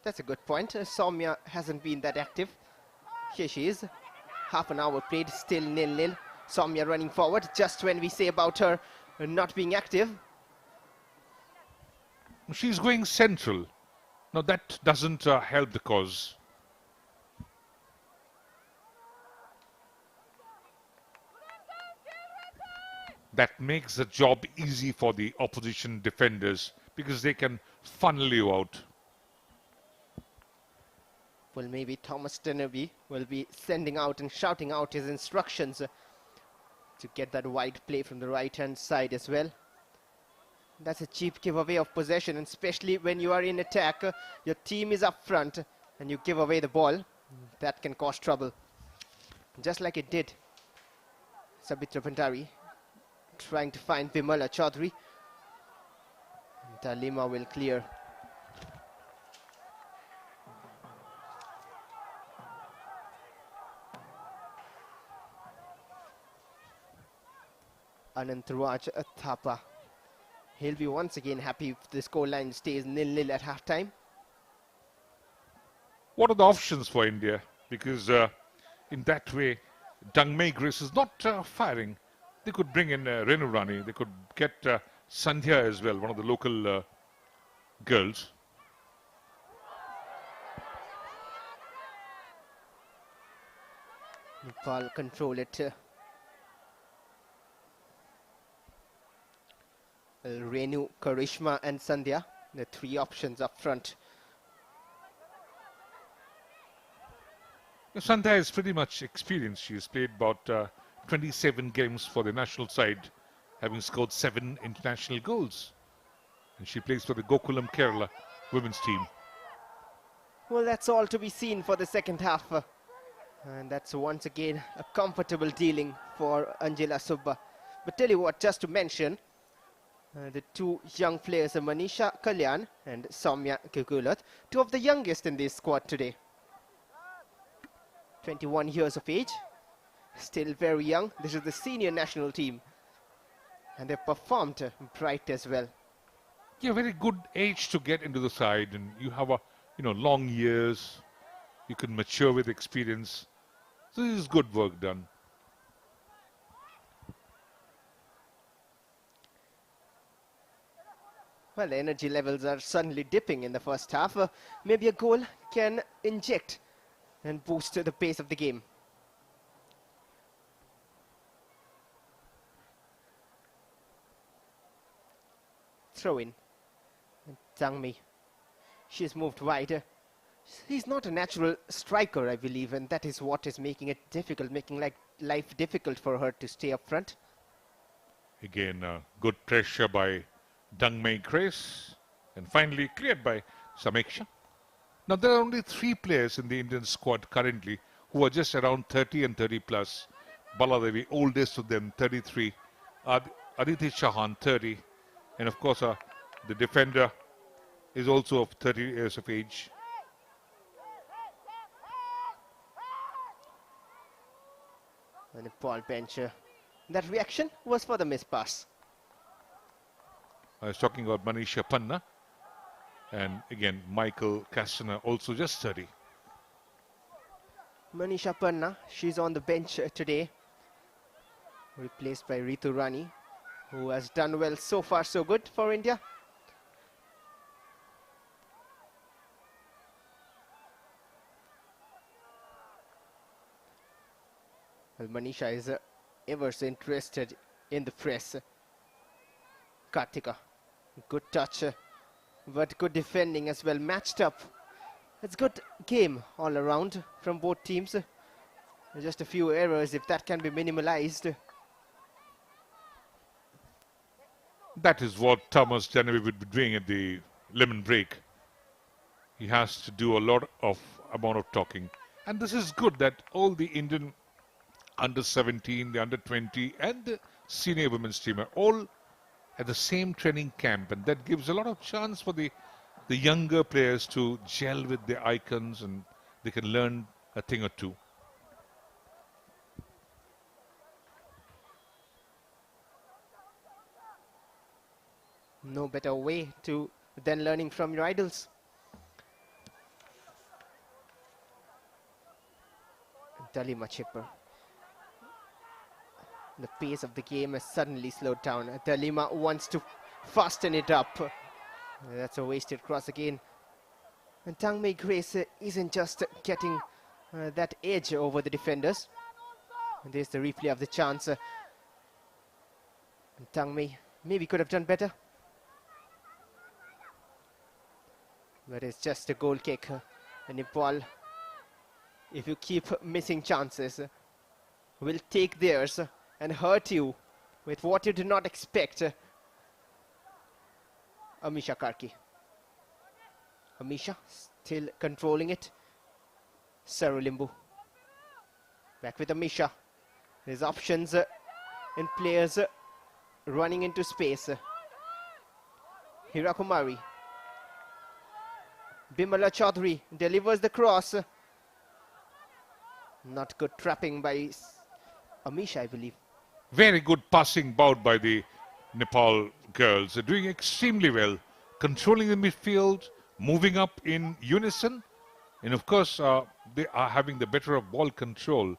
That's a good point. Soumya hasn't been that active. Here she is. Half an hour played, still 0-0. Soumya running forward, just when we say about her not being active. She's going central. Now that doesn't help the cause. That makes the job easy for the opposition defenders because they can funnel you out. Well, maybe Thomas Dennerby will be sending out and shouting out his instructions to get that wide play from the right-hand side as well. That's a cheap giveaway of possession, and especially when you are in attack, your team is up front and you give away the ball. That can cause trouble. Just like it did. Sabitra Bhandari trying to find Bimala Chaudhary. Dalima will clear. Anantraj Thapa. He'll be once again happy if the scoreline stays 0-0 at halftime. What are the options for India? Because in that way, Dangmei Grace is not firing. They could bring in Renu Rani. They could get Sandhya as well, one of the local girls. Nepal control it. Renu, Karishma and Sandhya, the three options up front. Sandhya is pretty much experienced. She's played about 27 games for the national side, having scored 7 international goals. And she plays for the Gokulam Kerala women's team. Well, that's all to be seen for the second half. And that's once again a comfortable dealing for Angela Subba. But tell you what, just to mention, the two young players, Manisha Kalyan and Soumya Kukulat, two of the youngest in this squad today. 21 years of age, still very young. This is the senior national team. And they performed bright as well. Yeah, very good age to get into the side, and you have a long years. You can mature with experience. So this is good work done. Well, the energy levels are suddenly dipping in the first half. Maybe a goal can inject and boost the pace of the game. Throw in. Zhangmi. She's moved wide. He's not a natural striker, I believe, and that is what is making it difficult, making life difficult for her to stay up front. Again, good pressure by Dangmei Grace, and finally cleared by Sameksha. Now, there are only 3 players in the Indian squad currently who are just around 30 and 30 plus. Baladevi, oldest of them, 33. Aditi Chauhan, 30. And of course, the defender is also of 30 years of age. And Paul bench. That reaction was for the missed pass. I was talking about Manisha Panna. And again, Michael Castana, also just 30. Manisha Panna, she's on the bench today. Replaced by Ritu Rani, who has done well so far, so good for India. Well, Manisha is ever so interested in the press. Kartika, good touch, but good defending as well, matched up. It's good game all around from both teams. Just a few errors, if that can be minimalized. That is what Thomas Genevieve would be doing at the lemon break. He has to do a lot of amount of talking. And this is good that all the Indian under 17, the under 20 and the senior women's team are all at the same training camp, and that gives a lot of chance for the younger players to gel with the icons and they can learn a thing or two. No better way than learning from your idols. Dalima Chipper. The pace of the game has suddenly slowed down. Dalima wants to fasten it up. That's a wasted cross again. And Tangmei Grace isn't just getting that edge over the defenders. And there's the replay of the chance. And Tangmei maybe could have done better. But it's just a goal kick. And Nepal, if you keep missing chances, will take theirs and hurt you with what you did not expect. Amisha Karki. Amisha still controlling it. Sarulimbu. Back with Amisha. There's options in players running into space. Hirakumari. Bimala Chaudhary delivers the cross. Not good trapping by Amisha, I believe. Very good passing bout by the Nepal girls. They're doing extremely well, controlling the midfield, moving up in unison. And of course, they are having the better of ball control.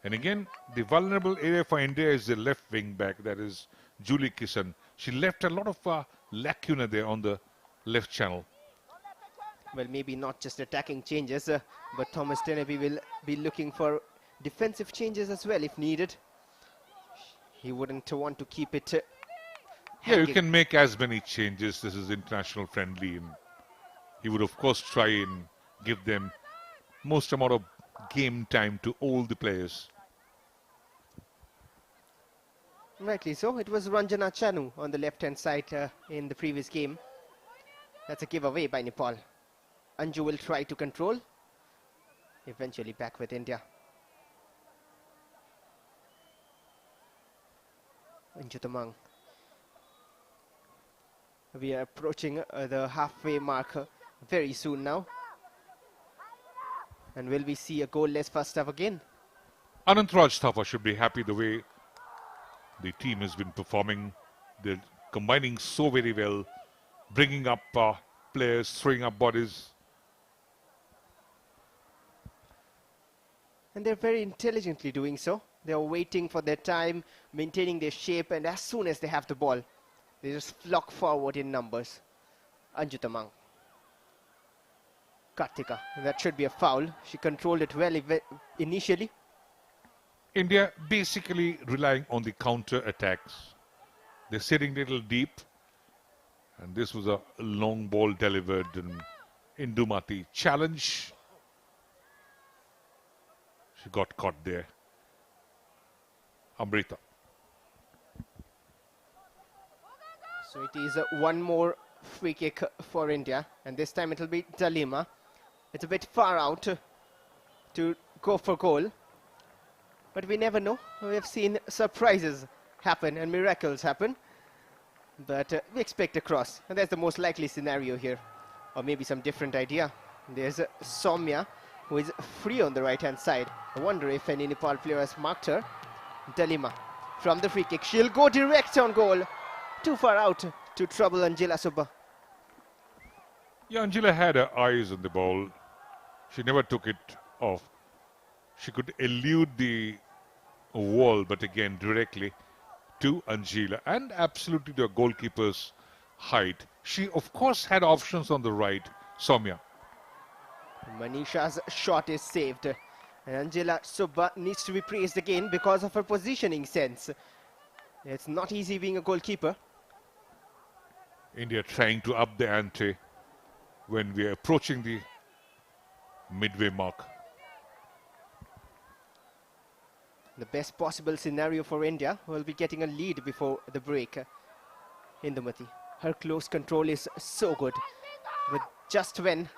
And again, the vulnerable area for India is the left wing back, that is Julie Kisan. She left a lot of lacuna there on the left channel. Well, maybe not just attacking changes, but Thomas Genevieve will be looking for defensive changes as well if needed. He wouldn't want to keep it Yeah, you hanging. can make as many changes. This is international friendly. And he would, of course, try and give them most amount of game time to all the players. Rightly so. It was Ranjana Chanu on the left-hand side in the previous game. That's a giveaway by Nepal. Anju will try to control. Eventually back with India. Anju Tamang. We are approaching the halfway mark very soon now. And will we see a goalless first half again? Anantraj Thapa should be happy the way the team has been performing. They're combining so very well, bringing up players, throwing up bodies. And they're very intelligently doing so. They're waiting for their time, maintaining their shape, and as soon as they have the ball, they just flock forward in numbers. Anju Tamang. Kartika. That should be a foul. She controlled it well initially. India basically relying on the counter attacks. They're sitting a little deep. And this was a long ball delivered. And Indumati challenge. She got caught there. Amrita. So it is one more free kick for India. And this time it will be Dalima. It's a bit far out to go for goal. But we never know. We have seen surprises happen and miracles happen. But we expect a cross. And that's the most likely scenario here. Or maybe some different idea. There's Soumya, who is free on the right-hand side. I wonder if any Nepal player has marked her. Dalima from the free kick. She'll go direct on goal. Too far out to trouble Angela Subba. Yeah, Angela had her eyes on the ball. She never took it off. She could elude the wall, but again directly to Angela and absolutely to a goalkeeper's height. She, of course, had options on the right, Soumya. Manisha's shot is saved. And Angela Subba needs to be praised again because of her positioning sense. It's not easy being a goalkeeper. India trying to up the ante when we are approaching the midway mark. The best possible scenario for India will be getting a lead before the break. Indumati, her close control is so good. But just when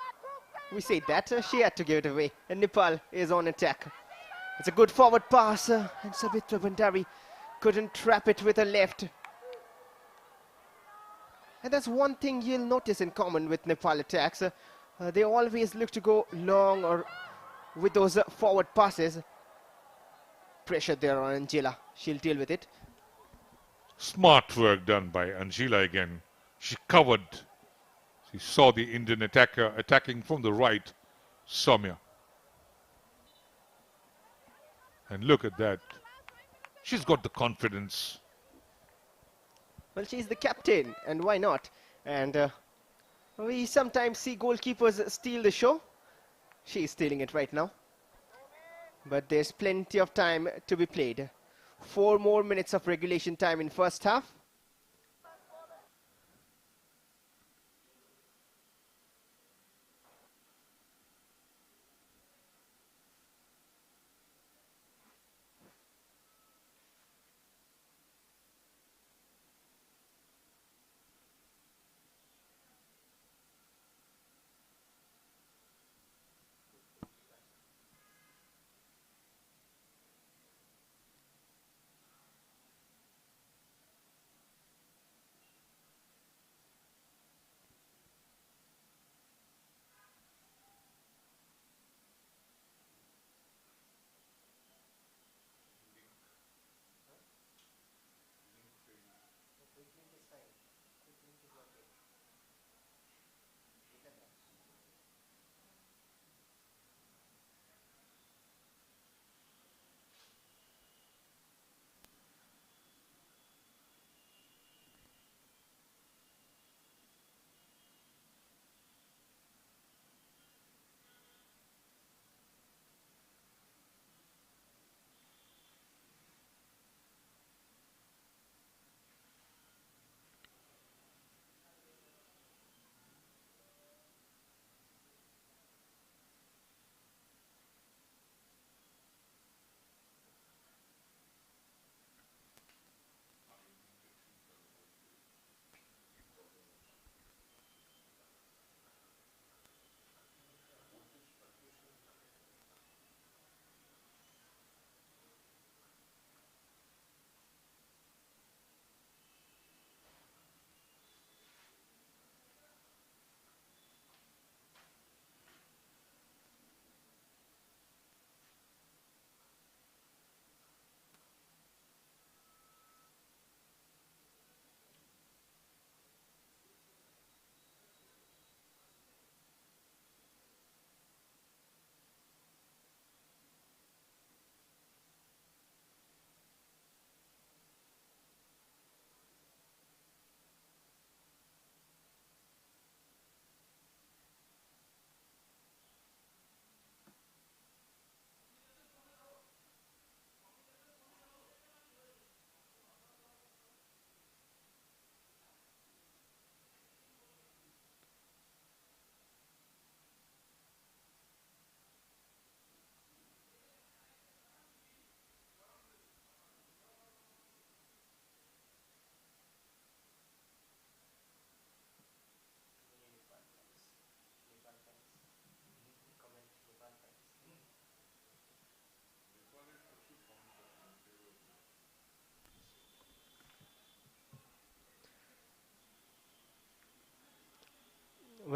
we say that, she had to give it away. And Nepal is on attack. It's a good forward pass. And Sabitra Bhandari couldn't trap it with her left. And that's one thing you'll notice in common with Nepal attacks. They always look to go long or with those forward passes. Pressure there on Angela. She'll deal with it. Smart work done by Angela again. She covered. She saw the Indian attacker attacking from the right, Soumya. And look at that. She's got the confidence. Well, she's the captain, and why not? And we sometimes see goalkeepers steal the show. She's stealing it right now. But there's plenty of time to be played. 4 more minutes of regulation time in first half.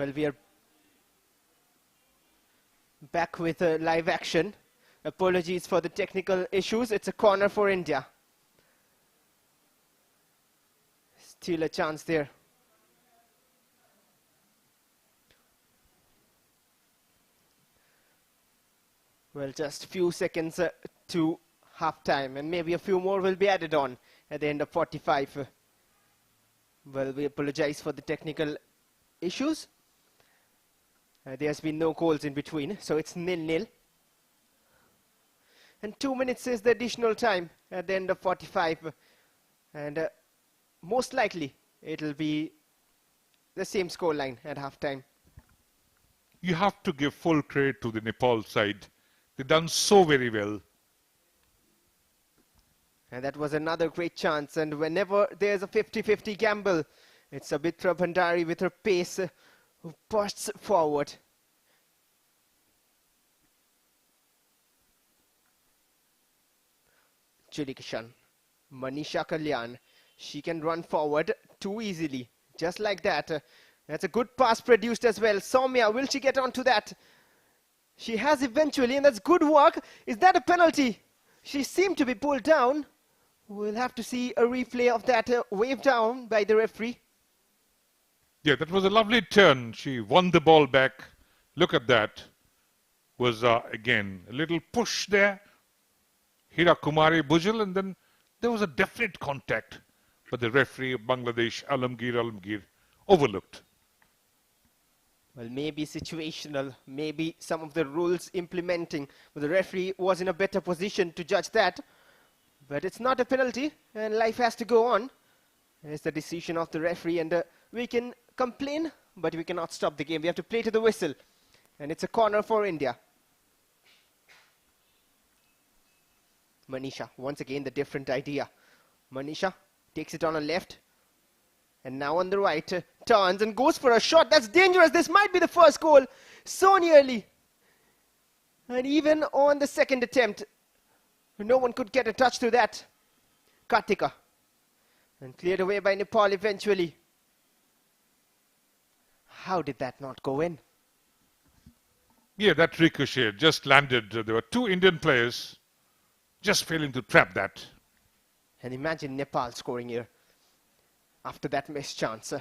Well, we are back with live action. Apologies for the technical issues. It's a corner for India. Still a chance there. Well, just a few seconds to half time, and maybe a few more will be added on at the end of 45. Well, we apologize for the technical issues. There's been no goals in between, so it's 0-0. And 2 minutes is the additional time at the end of 45. And most likely, it'll be the same scoreline at halftime. You have to give full credit to the Nepal side. They've done so very well. And that was another great chance. And whenever there's a 50-50 gamble, it's Sabitra Bhandari with her pace who bursts forward. Julie Kishan, Manisha Kalyan. She can run forward too easily. Just like that. That's a good pass produced as well. Soumya, will she get onto that? She has eventually, and that's good work. Is that a penalty? She seemed to be pulled down. We'll have to see a replay of that wave down by the referee. Yeah, that was a lovely turn. She won the ball back. Look at that. Was again a little push there. Hira Kumari Bujal, and then there was a definite contact. But the referee of Bangladesh, Alamgir, overlooked. Well, maybe situational, maybe some of the rules implementing. But the referee was in a better position to judge that. But it's not a penalty, and life has to go on. It's the decision of the referee, and we can complain, but we cannot stop the game. We have to play to the whistle. And it's a corner for India. Manisha, once again, the different idea. Manisha takes it on a left. And now on the right, turns and goes for a shot. That's dangerous. This might be the first goal. So nearly. And even on the second attempt, no one could get a touch to that. Kartika. And cleared away by Nepal eventually. How did that not go in? Yeah, that ricochet just landed. There were two Indian players just failing to trap that. And imagine Nepal scoring here after that missed chance.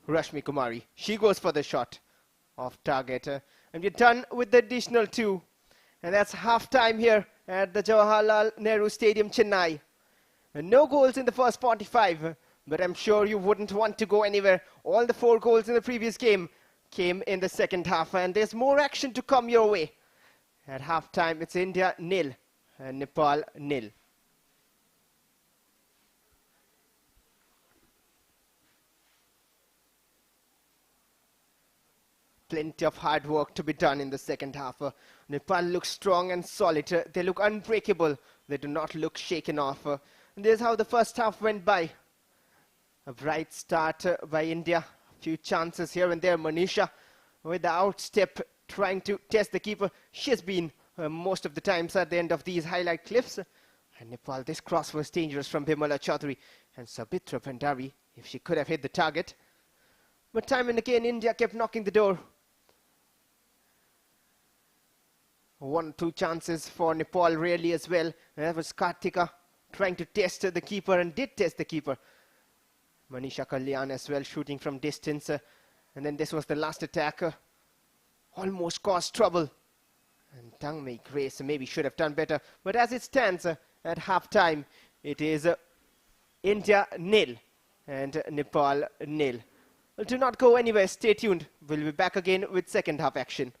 Rashmi Kumari, she goes for the shot off target. And we're done with the additional 2. And that's half time here at the Jawaharlal Nehru Stadium, Chennai. And no goals in the first 45, but I'm sure you wouldn't want to go anywhere. All the 4 goals in the previous game came in the second half, and there's more action to come your way. At half time, it's India 0 and Nepal 0. Plenty of hard work to be done in the second half. Nepal looks strong and solid. They look unbreakable. They do not look shaken off. And this is how the first half went by. A bright start by India. A few chances here and there. Manisha with the outstep trying to test the keeper. She's been most of the times at the end of these highlight clips. And Nepal, this cross was dangerous from Bimala Chaudhary. And Sabitra Bhandari, if she could have hit the target. But time and again, India kept knocking the door. 1-2 chances for Nepal really as well. And that was Kartika trying to test the keeper, and did test the keeper. Manisha Kalyan as well, shooting from distance. And then this was the last attack. Almost caused trouble. And Tangmei Grace maybe should have done better. But as it stands at half-time, it is India 0 and Nepal 0. Well, do not go anywhere. Stay tuned. We'll be back again with second half action.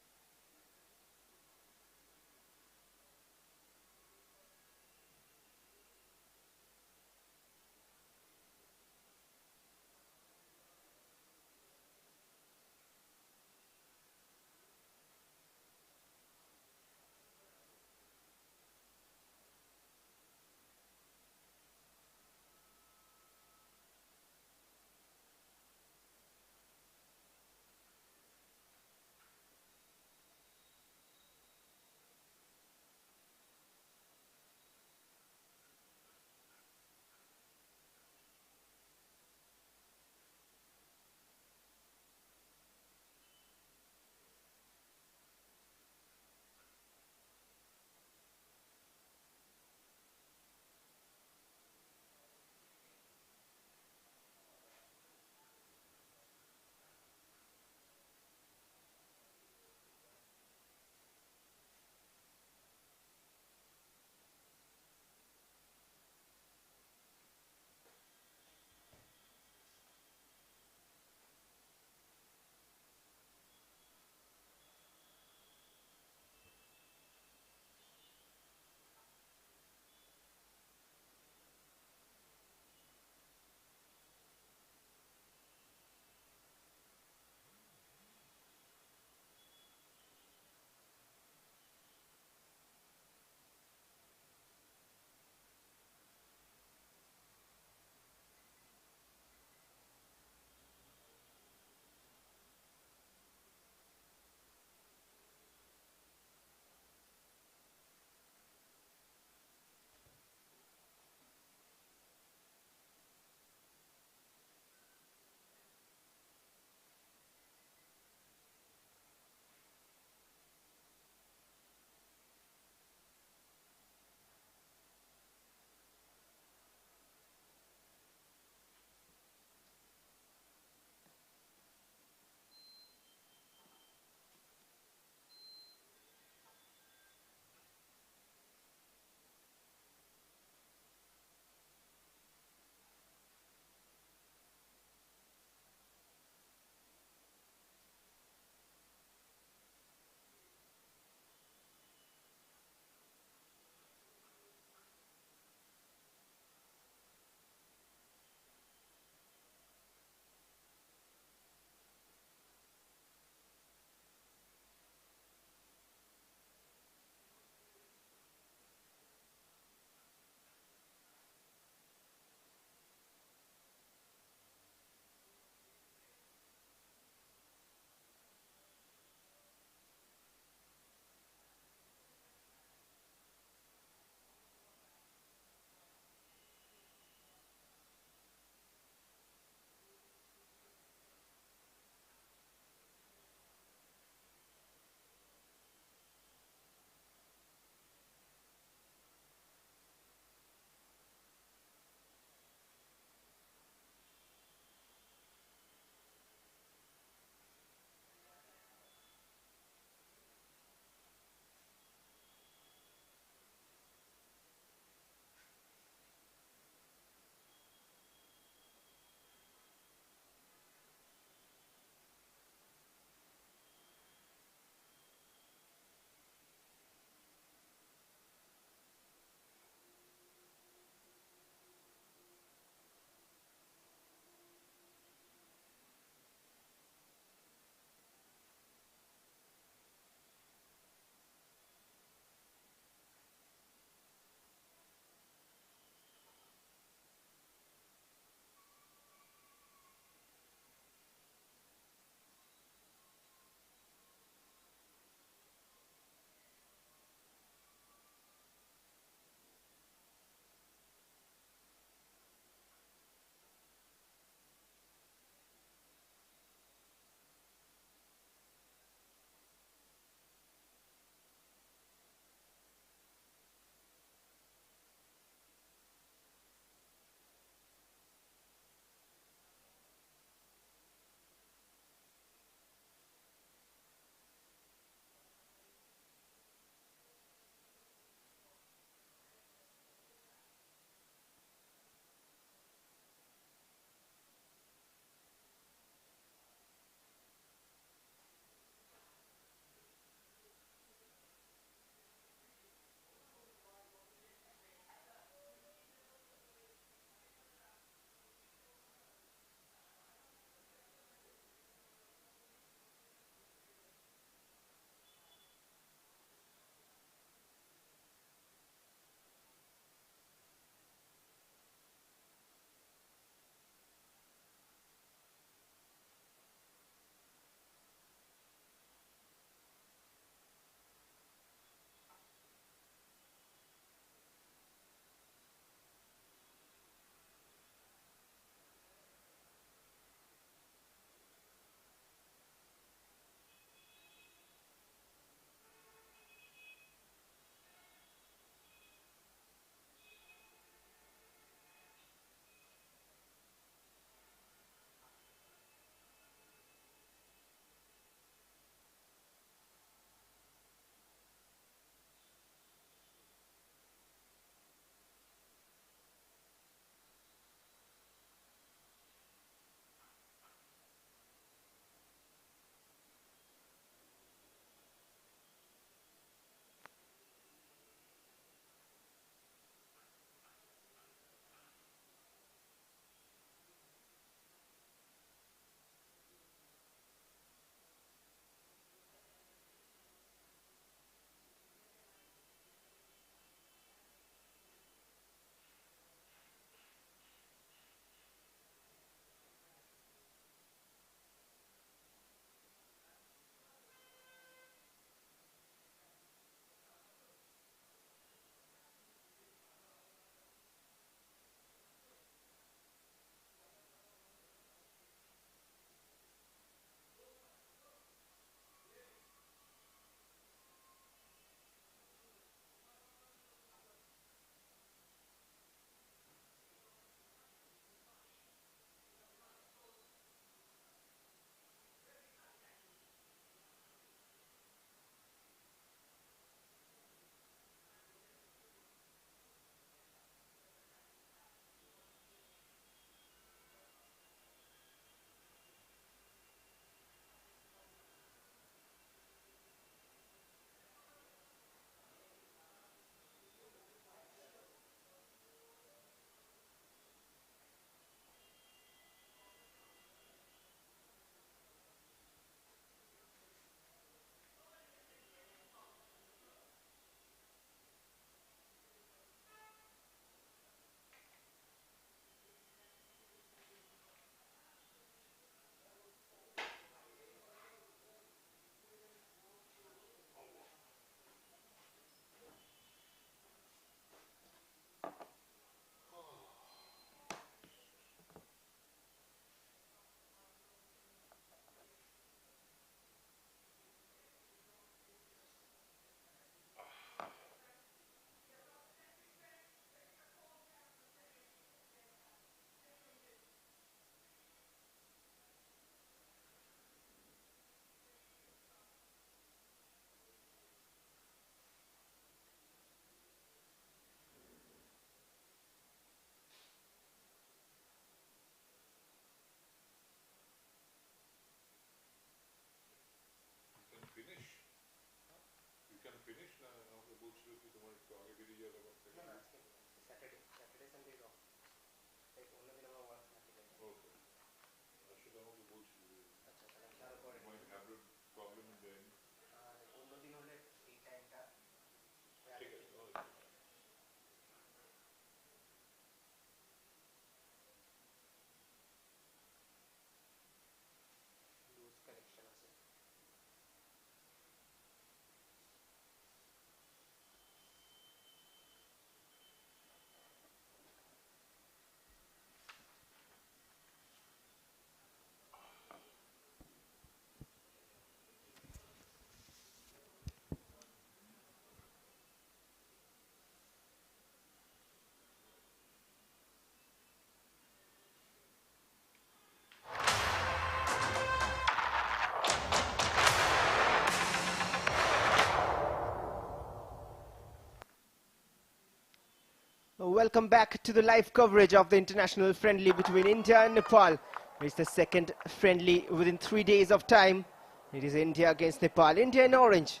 Welcome back to the live coverage of the international friendly between India and Nepal. It's the second friendly within 3 days of time. It is India against Nepal. India in orange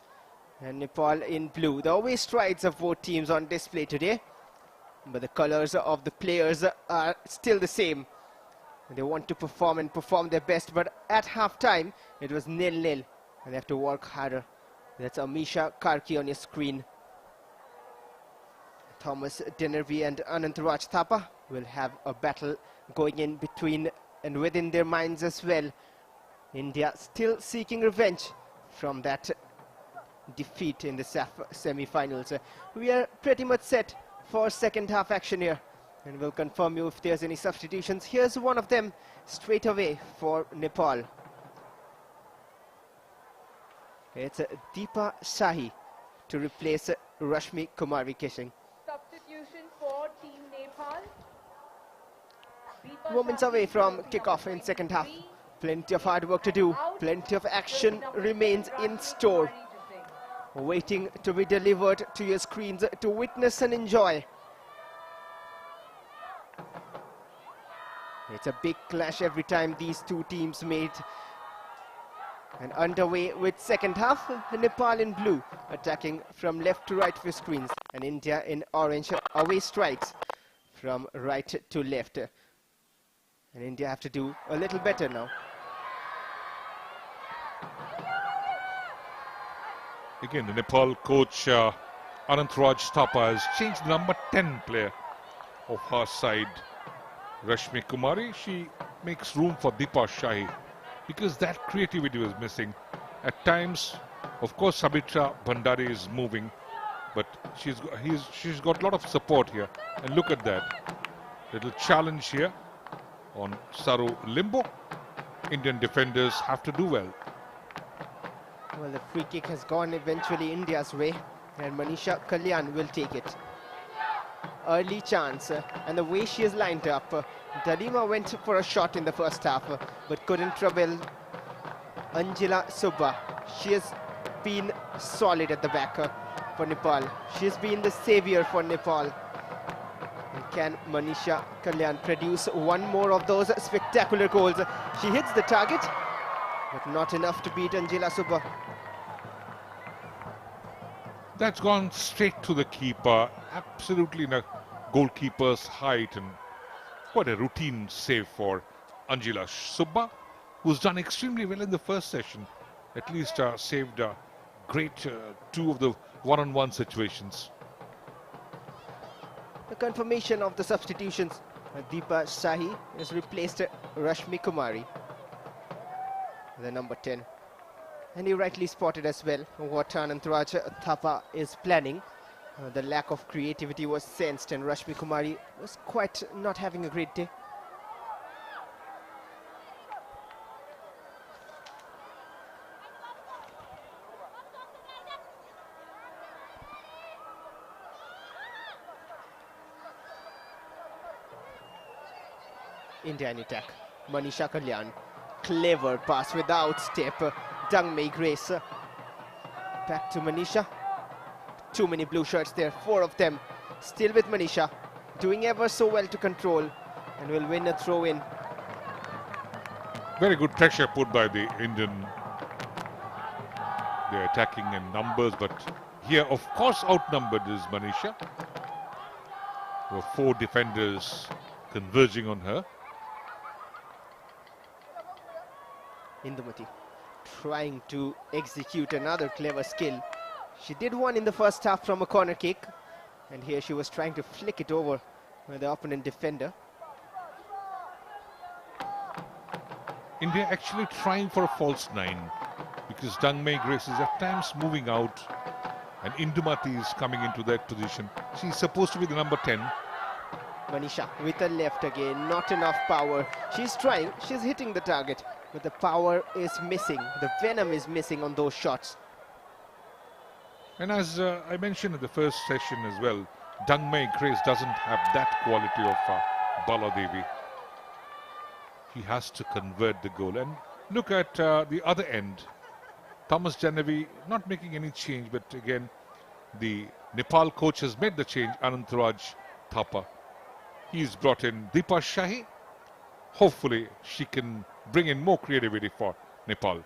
and Nepal in blue. The away strides of both teams on display today, but the colors of the players are still the same. They want to perform and perform their best, but at half-time it was 0-0 and they have to work harder. That's Amisha Karki on your screen. Thomas Denervi and Anantaraj Thapa will have a battle going in between and within their minds as well. India still seeking revenge from that defeat in the semi-finals. We are pretty much set for second half action here, and we'll confirm you if there's any substitutions. Here's one of them straight away for Nepal. It's Deepa Shahi to replace Rashmi Kumari Kishing. Substitution for Team Nepal. Moments away from kickoff in second half. Plenty of hard work to do. Plenty of action remains in store, waiting to be delivered to your screens to witness and enjoy. It's a big clash every time these two teams meet. And underway with second half, Nepal in blue attacking from left to right for screens, and India in orange away strikes from right to left. And India have to do a little better now. Again, the Nepal coach Anantaraj Thapa has changed the number 10 player of her side, Rashmi Kumari. She makes room for Deepa Shahi, because that creativity was missing. At times, of course, Sabitra Bhandari is moving, but she's got a lot of support here. And look at that. Little challenge here on Saru Limbo. Indian defenders have to do well. Well, the free kick has gone eventually India's way, and Manisha Kalyan will take it. Early chance, and the way she is lined up, Dalima went for a shot in the first half, but couldn't trouble Anjila Subba. She has been solid at the back for Nepal. She has been the savior for Nepal. And can Manisha Kalyan produce one more of those spectacular goals? She hits the target, but not enough to beat Anjila Subba. That's gone straight to the keeper, absolutely in a goalkeeper's height, and quite a routine save for Anjila Subba, who's done extremely well in the first session. At least saved great two of the one-on-one situations. The confirmation of the substitutions. Deepa Shahi has replaced Rashmi Kumari, the number 10. And he rightly spotted as well what Anantaraj Thapa is planning. The lack of creativity was sensed, and Rashmi Kumari was quite not having a great day. India in attack. Manisha Kalyan. Clever pass without step. Dangmei Grace. Back to Manisha. Too many blue shirts there, 4 of them. Still with Manisha. Doing ever so well to control, and will win a throw in. Very good pressure put by the Indian. They're attacking in numbers, but here, of course, outnumbered is Manisha. There were 4 defenders converging on her. Indumati trying to execute another clever skill. She did one in the first half from a corner kick, and here she was trying to flick it over the opponent defender. India actually trying for a false 9, because Dangmei Grace is at times moving out, and Indumati is coming into that position. She's supposed to be the number 10. Manisha with a left again, not enough power. She's trying, she's hitting the target, but the power is missing. The venom is missing on those shots. And as I mentioned in the first session as well, Dangmei Grace doesn't have that quality of Baladevi. He has to convert the goal. And look at the other end. Thomas Denervi not making any change, but again, the Nepal coach has made the change, Anantaraj Thapa. He's brought in Deepa Shahi. Hopefully she can bring in more creativity for Nepal.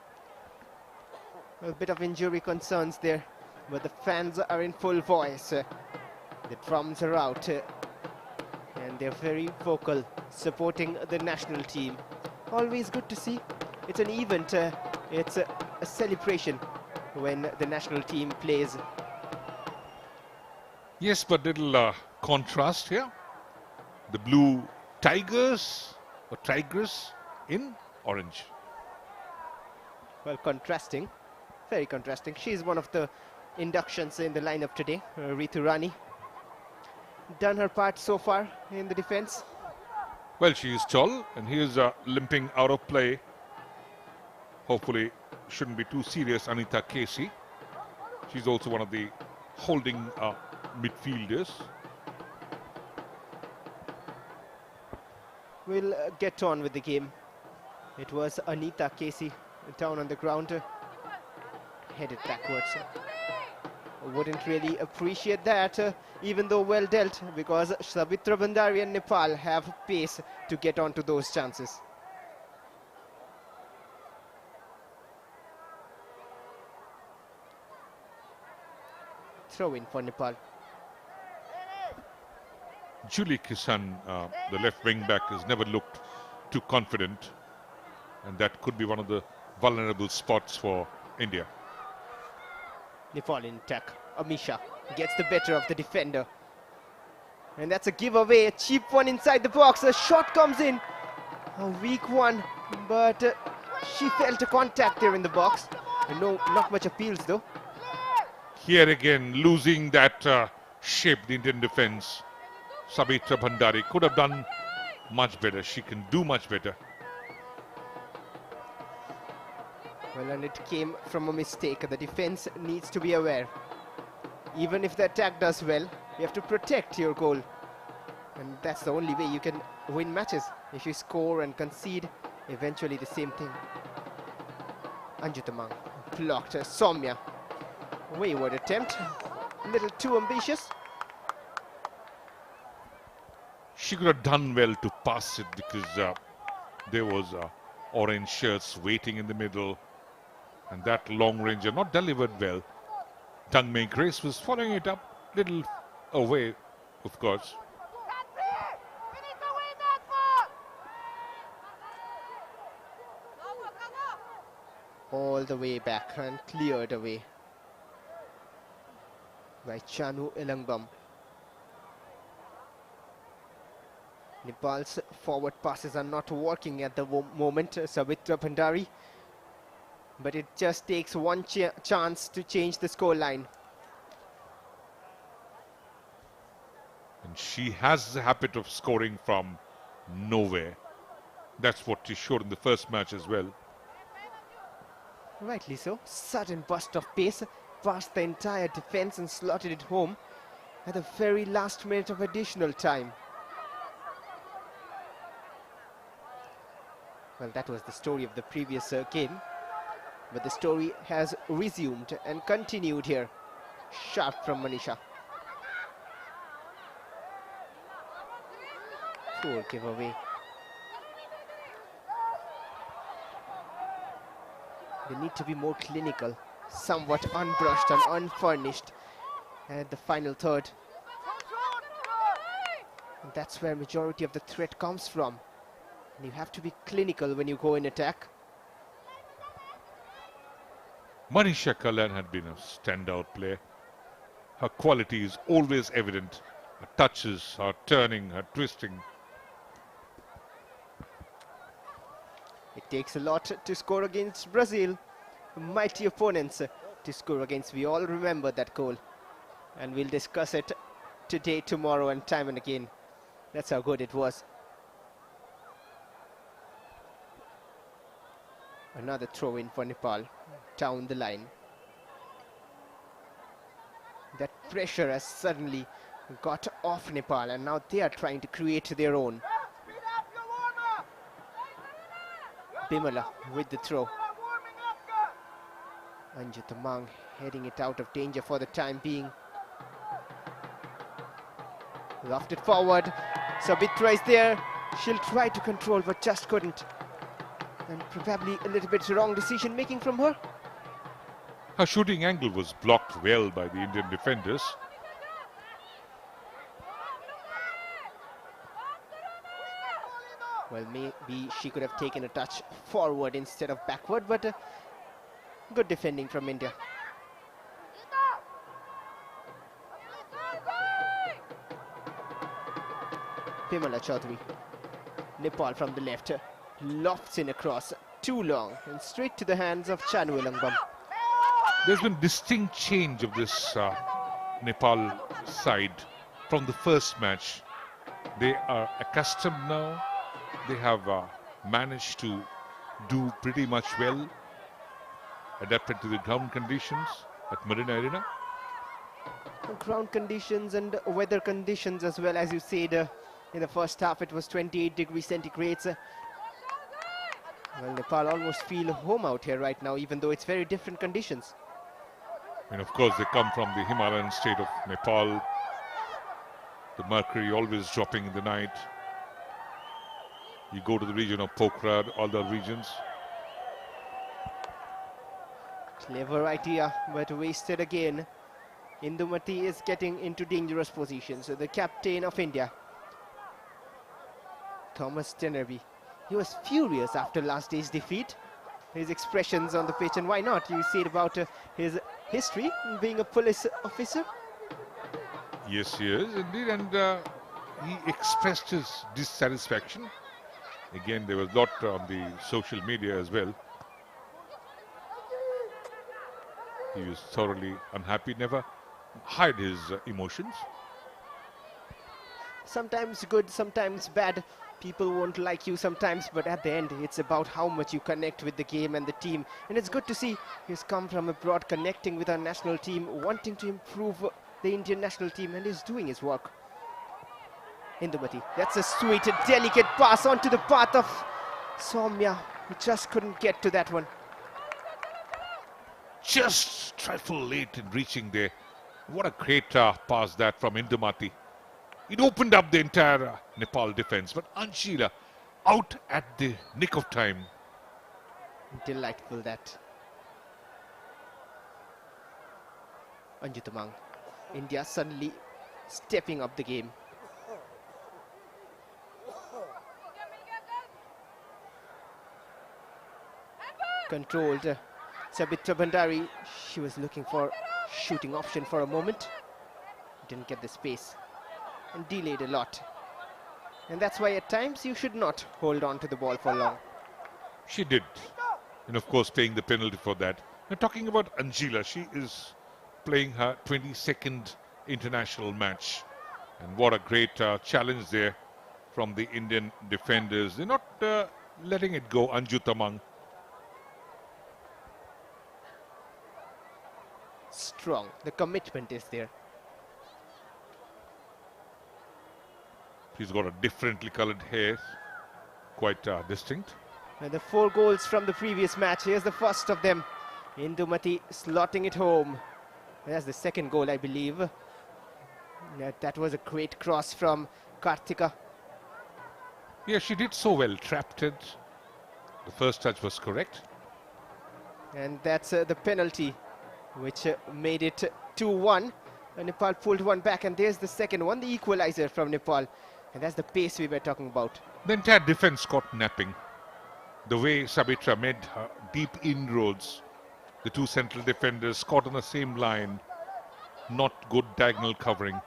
A bit of injury concerns there, but the fans are in full voice. The drums are out, and they're very vocal, supporting the national team. Always good to see. It's an event, it's a celebration when the national team plays. Yes, but little contrast here. The blue tigers or tigress in orange. Well, contrasting, very contrasting. She's one of the inductions in the lineup today, Ritu Rani. Done her part so far in the defense. Well, she is tall, and he is limping out of play. Hopefully, shouldn't be too serious. Anita Casey. She's also one of the holding midfielders. We'll get on with the game. It was Anita Casey down on the ground, headed backwards. Wouldn't really appreciate that, even though well dealt, because Sabitra Bhandari and Nepal have pace to get onto those chances. Throw in for Nepal. Julie Kisan, the left wing back, has never looked too confident, and that could be one of the vulnerable spots for India. Nepal in attack. Amisha gets the better of the defender. And that's a giveaway, a cheap one inside the box. A shot comes in. A weak one, but she felt a contact there in the box. And no, not much appeals though. Here again, losing that shape, the Indian defense. Sabitra Bhandari could have done much better. She can do much better. Well, and it came from a mistake. The defense needs to be aware. Even if the attack does well, you have to protect your goal. And that's the only way you can win matches. If you score and concede, eventually the same thing. Anjutamang blocked. Soumya. Wayward attempt. A little too ambitious. She could have done well to pass it because there was orange shirts waiting in the middle. And that long ranger not delivered well. Tangmei Grace was following it up, little away, of course. All the way back and cleared away by Chanu Elangbam. Nepal's forward passes are not working at the moment, Sabitra Bhandari. But it just takes one chance to change the scoreline. And she has the habit of scoring from nowhere. That's what she showed in the first match as well. Rightly so. Sudden burst of pace, past the entire defense and slotted it home at the very last minute of additional time. Well, that was the story of the previous game. But the story has resumed and continued here. Sharp from Manisha. Poor giveaway. They need to be more clinical, somewhat unbrushed and unfurnished at the final third. And that's where majority of the threat comes from. And you have to be clinical when you go in attack. Manisha Kalyan had been a standout player. Her quality is always evident. Her touches, her turning, her twisting. It takes a lot to score against Brazil. Mighty opponents to score against. We all remember that goal. And we'll discuss it today, tomorrow, and time and again. That's how good it was. Another throw in for Nepal. Down the line. That pressure has suddenly got off Nepal, and now they are trying to create their own. Bimala with the throw. Anjutamang heading it out of danger for the time being. Lofted forward. Sabitra is there. She'll try to control but just couldn't. And probably a little bit wrong decision making from her. Her shooting angle was blocked well by the Indian defenders. Well, maybe she could have taken a touch forward instead of backward, but good defending from India. Pimala Chaudhary. Nepal from the left. Lofts in across. Too long and straight to the hands of Chanu Langbam. There's been distinct change of this Nepal side from the first match. They are accustomed now. They have managed to do pretty much well, adapted to the ground conditions at Marina Arena. Ground conditions and weather conditions as well, as you said. In the first half, it was 28 degrees centigrade. Well, Nepal almost feel home out here right now, even though it's very different conditions. And of course, they come from the Himalayan state of Nepal. The mercury always dropping in the night. You go to the region of Pokhara, all the regions. Clever idea, but wasted again. Indumati is getting into dangerous positions. The captain of India, Thomas Tenerby, he was furious after last day's defeat. His expressions on the pitch, and why not? You see it about his history being a police officer. Yes, he is indeed, and he expressed his dissatisfaction. Again, there was a lot on the social media as well. He was thoroughly unhappy, never hide his emotions. Sometimes good, sometimes bad. People won't like you sometimes, but at the end, it's about how much you connect with the game and the team. And it's good to see he's come from abroad, connecting with our national team, wanting to improve the Indian national team, and he's doing his work. Indumati, that's a sweet, delicate pass onto the path of Soumya. He just couldn't get to that one. Just trifle late in reaching there. What a great pass that from Indumati. It opened up the entire Nepal defense, but Anshila out at the nick of time. Delightful that. Anjutamang. India suddenly stepping up the game. Controlled. Sabitra Bhandari, she was looking for shooting option for a moment. Didn't get the space and delayed a lot. And that's why at times you should not hold on to the ball for long. She did. And of course paying the penalty for that. Now talking about Anjila, she is playing her 22nd international match. And what a great challenge there from the Indian defenders. They're not letting it go, Anju Tamang. Strong. The commitment is there. He's got a differently colored hair, quite distinct. And the 4 goals from the previous match. Here's the first of them. Indumati slotting it home. That's the second goal, I believe. That was a great cross from Karthika. Yeah, she did so well, trapped it. The first touch was correct. And that's the penalty, which made it 2-1. Nepal pulled one back, and there's the second one, the equalizer from Nepal. And that's the pace we were talking about. The entire defense caught napping. The way Sabitra made deep inroads, the two central defenders caught on the same line, not good diagonal covering.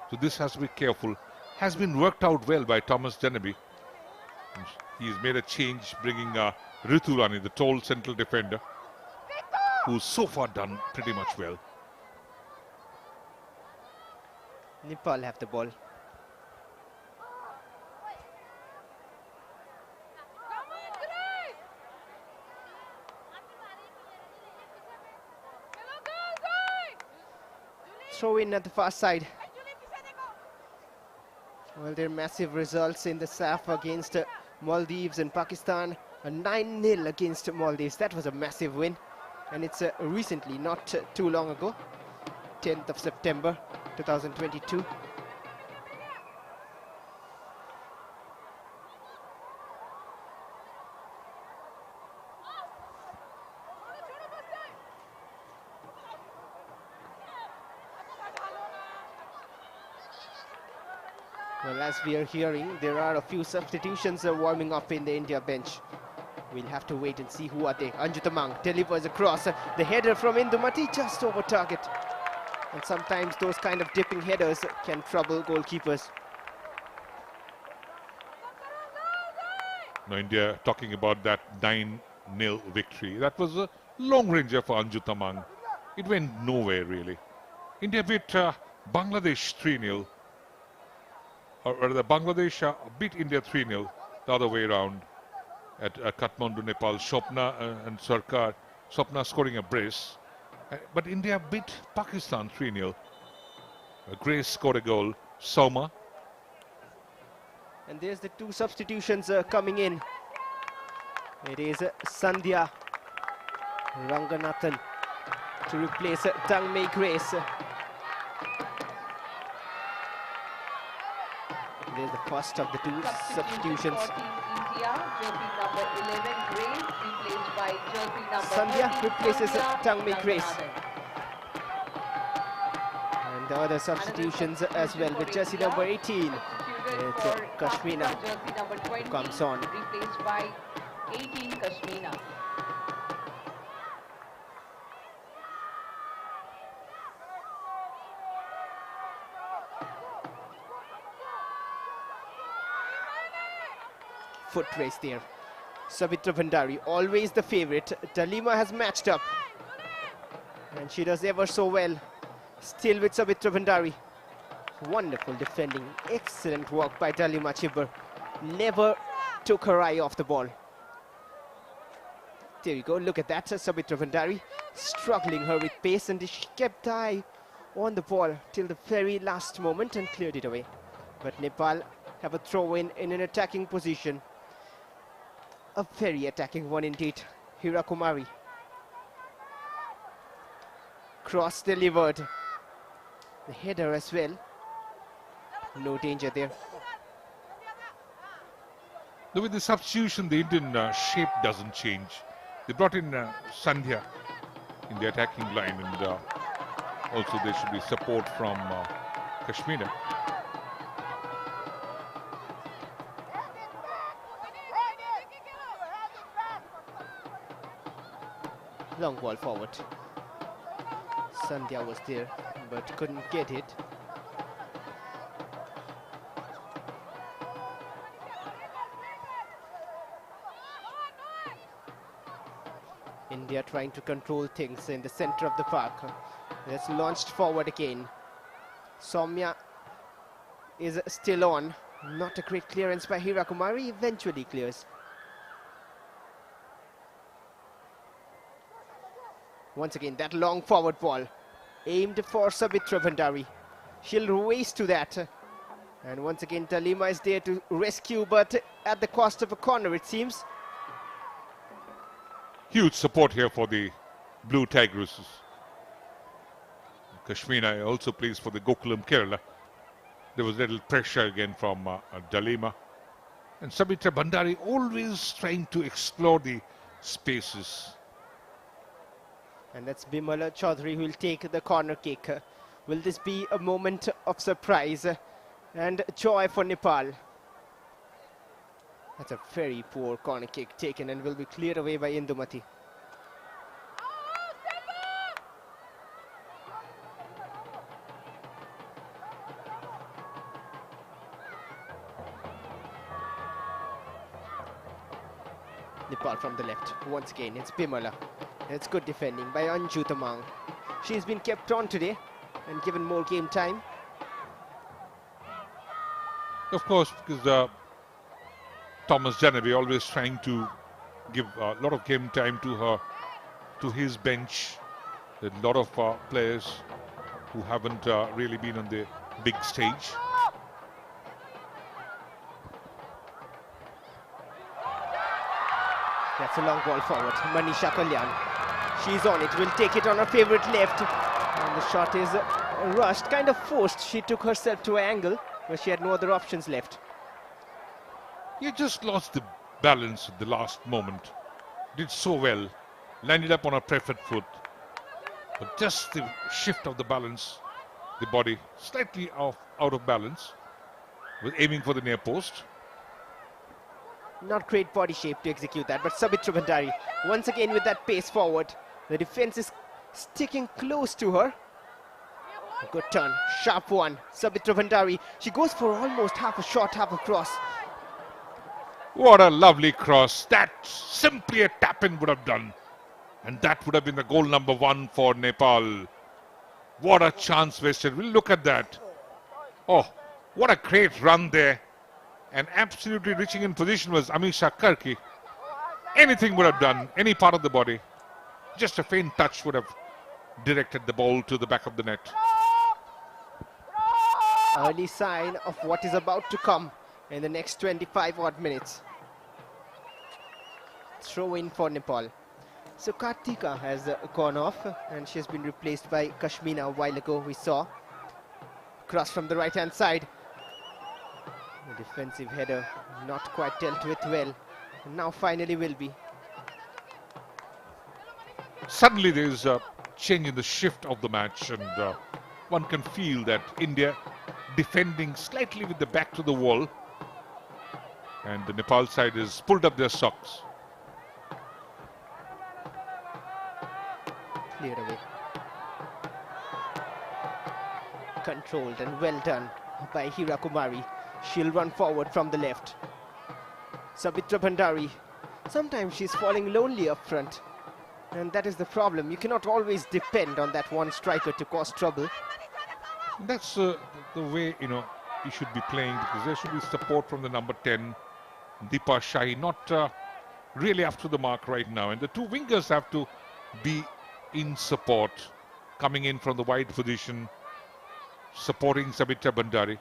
So this has to be careful. Has been worked out well by Thomas Deneby. He's made a change, bringing Ritu Rani, the tall central defender, who's so far done pretty much well. Nepal have the ball. Throw in at the far side. Well, their massive results in the SAF against Maldives and Pakistan. A 9-0 against Maldives. That was a massive win. And it's recently, not too long ago. 10th of September 2022. Well, as we are hearing, there are a few substitutions warming up in the India bench. We'll have to wait and see who are they. Anjutamang delivers across. The header from Indumati just over target. And sometimes those kind of dipping headers can trouble goalkeepers. Now India talking about that 9-0 victory. That was a long ranger for Anjutamang. It went nowhere really. India beat Bangladesh 3-0. Or rather, Bangladesh beat India 3-0 the other way around at Kathmandu, Nepal. Swapna and Sarkar. Swapna scoring a brace. But India beat Pakistan 3-0. Grace scored a goal. Soma. And there's the two substitutions coming in. It is Sandhya Ranganathan to replace Tangmei Grace. There's the first of the two substitutions. Sandhya replaces Tangmei Grace. And the other substitutions as well with jersey number 18. It's Kashmina who comes on. Replaced by 18 Kashmina. Foot race there. Savitra Bhandari, always the favourite. Dalima has matched up. And she does ever so well. Still with Savitra Bhandari. Wonderful defending. Excellent work by Dalima Chibber. Never took her eye off the ball. There you go. Look at that. Savitra Bhandari struggling her with pace, and she kept eye on the ball till the very last moment and cleared it away. But Nepal have a throw in an attacking position. A very attacking one indeed. Hira Kumari. Cross delivered. The header as well. No danger there. With the substitution, the Indian shape doesn't change. They brought in Sandhya in the attacking line, and also there should be support from Kashmina. Long ball forward. Sandhya was there but couldn't get it. India trying to control things in the center of the park. It's launched forward again. Soumya is still on. Not a great clearance by Hira Kumari. Eventually clears. Once again, that long forward ball aimed for Savitra Bhandari. She'll race to that. And once again, Dalima is there to rescue, but at the cost of a corner, it seems. Huge support here for the Blue Tigresses. Kashmina also plays for the Gokulam Kerala. There was little pressure again from Dalima. And Savitra Bhandari always trying to explore the spaces. And that's Bimala Chaudhary who will take the corner kick. Will this be a moment of surprise and joy for Nepal? That's a very poor corner kick taken and will be cleared away by Indumati. Nepal from the left. Once again, it's Bimala. It's good defending by Anju Tamang. She's been kept on today and given more game time. Of course, because Thomas Janavi always trying to give a lot of game time to his bench. There's a lot of players who haven't really been on the big stage. That's a long ball forward. Manisha Kalyan. She's on it. Will take it on her favorite left. And the shot is rushed, kind of forced. She took herself to an angle where she had no other options left. You just lost the balance at the last moment. Did so well. Landed up on her preferred foot. But just the shift of the balance, the body slightly out of balance. was aiming for the near post. Not great body shape to execute that, but Sabitra Bhandari once again with that pace forward. The defense is sticking close to her. Good turn, sharp one. Sabitra Bhandari, she goes for almost half a shot, half a cross. What a lovely cross. That simply a tap-in would have done. And that would have been the goal number 1 for Nepal. What a chance wasted. We'll look at that. Oh, what a great run there. And absolutely reaching in position was Amisha Karki. Anything would have done, any part of the body. Just a faint touch would have directed the ball to the back of the net. Early sign of what is about to come in the next 25 odd minutes. Throw in for Nepal. So Kartika has gone off and she has been replaced by Kashmina a while ago, we saw. Cross from the right hand side. The defensive header not quite dealt with well. And now finally will be. Suddenly there is a change in the shift of the match, and one can feel that India defending slightly with the back to the wall, and the Nepal side has pulled up their socks. Cleared away. Controlled and well done by Hira Kumari. She'll run forward from the left. Sabitra Bhandari. Sometimes she's falling lonely up front. And that is the problem. You cannot always depend on that one striker to cause trouble. That's the way, you should be playing, because there should be support from the number 10, Deepa Shahi, not really up to the mark right now. And the two wingers have to be in support, coming in from the wide position, supporting Sabitra Bhandari.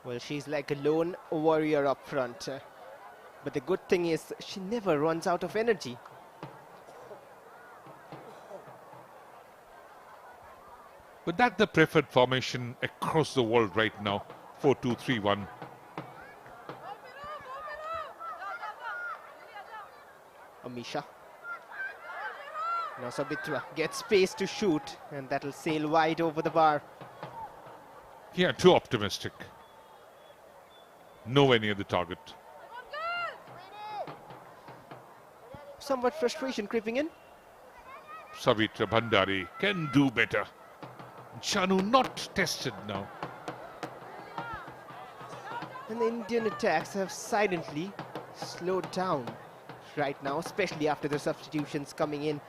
Well, she's like a lone warrior up front. But the good thing is she never runs out of energy. But that's the preferred formation across the world right now, 4-2-3-1. Amisha. Now Sabitra gets space to shoot, and that'll sail wide over the bar. Yeah, too optimistic. Nowhere near the target. Somewhat frustration creeping in. Sabitra Bhandari can do better. Chanu not tested now. And the Indian attacks have silently slowed down right now, especially after the substitutions coming in.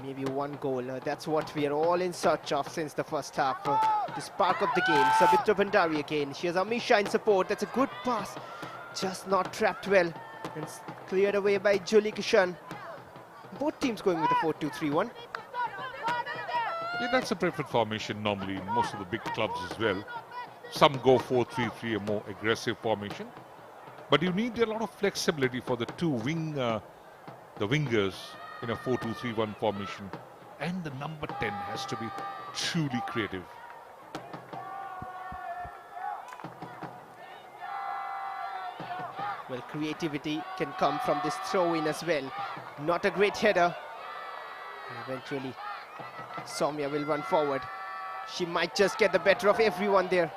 Maybe one goal. That's what we are all in search of since the first half. To spark up the game. Sabitra Bhandari again. She has Amisha in support. That's a good pass. Just not trapped well. And cleared away by Julie Kishan. Both teams going with a 4-2-3-1. Yeah, that's a preferred formation normally in most of the big clubs as well. Some go 4-3-3, a more aggressive formation. But you need a lot of flexibility for the the wingers in a 4-2-3-1 formation. And the number 10 has to be truly creative. Well, creativity can come from this throw-in as well. Not a great header. Eventually, Soumya will run forward. She might just get the better of everyone there.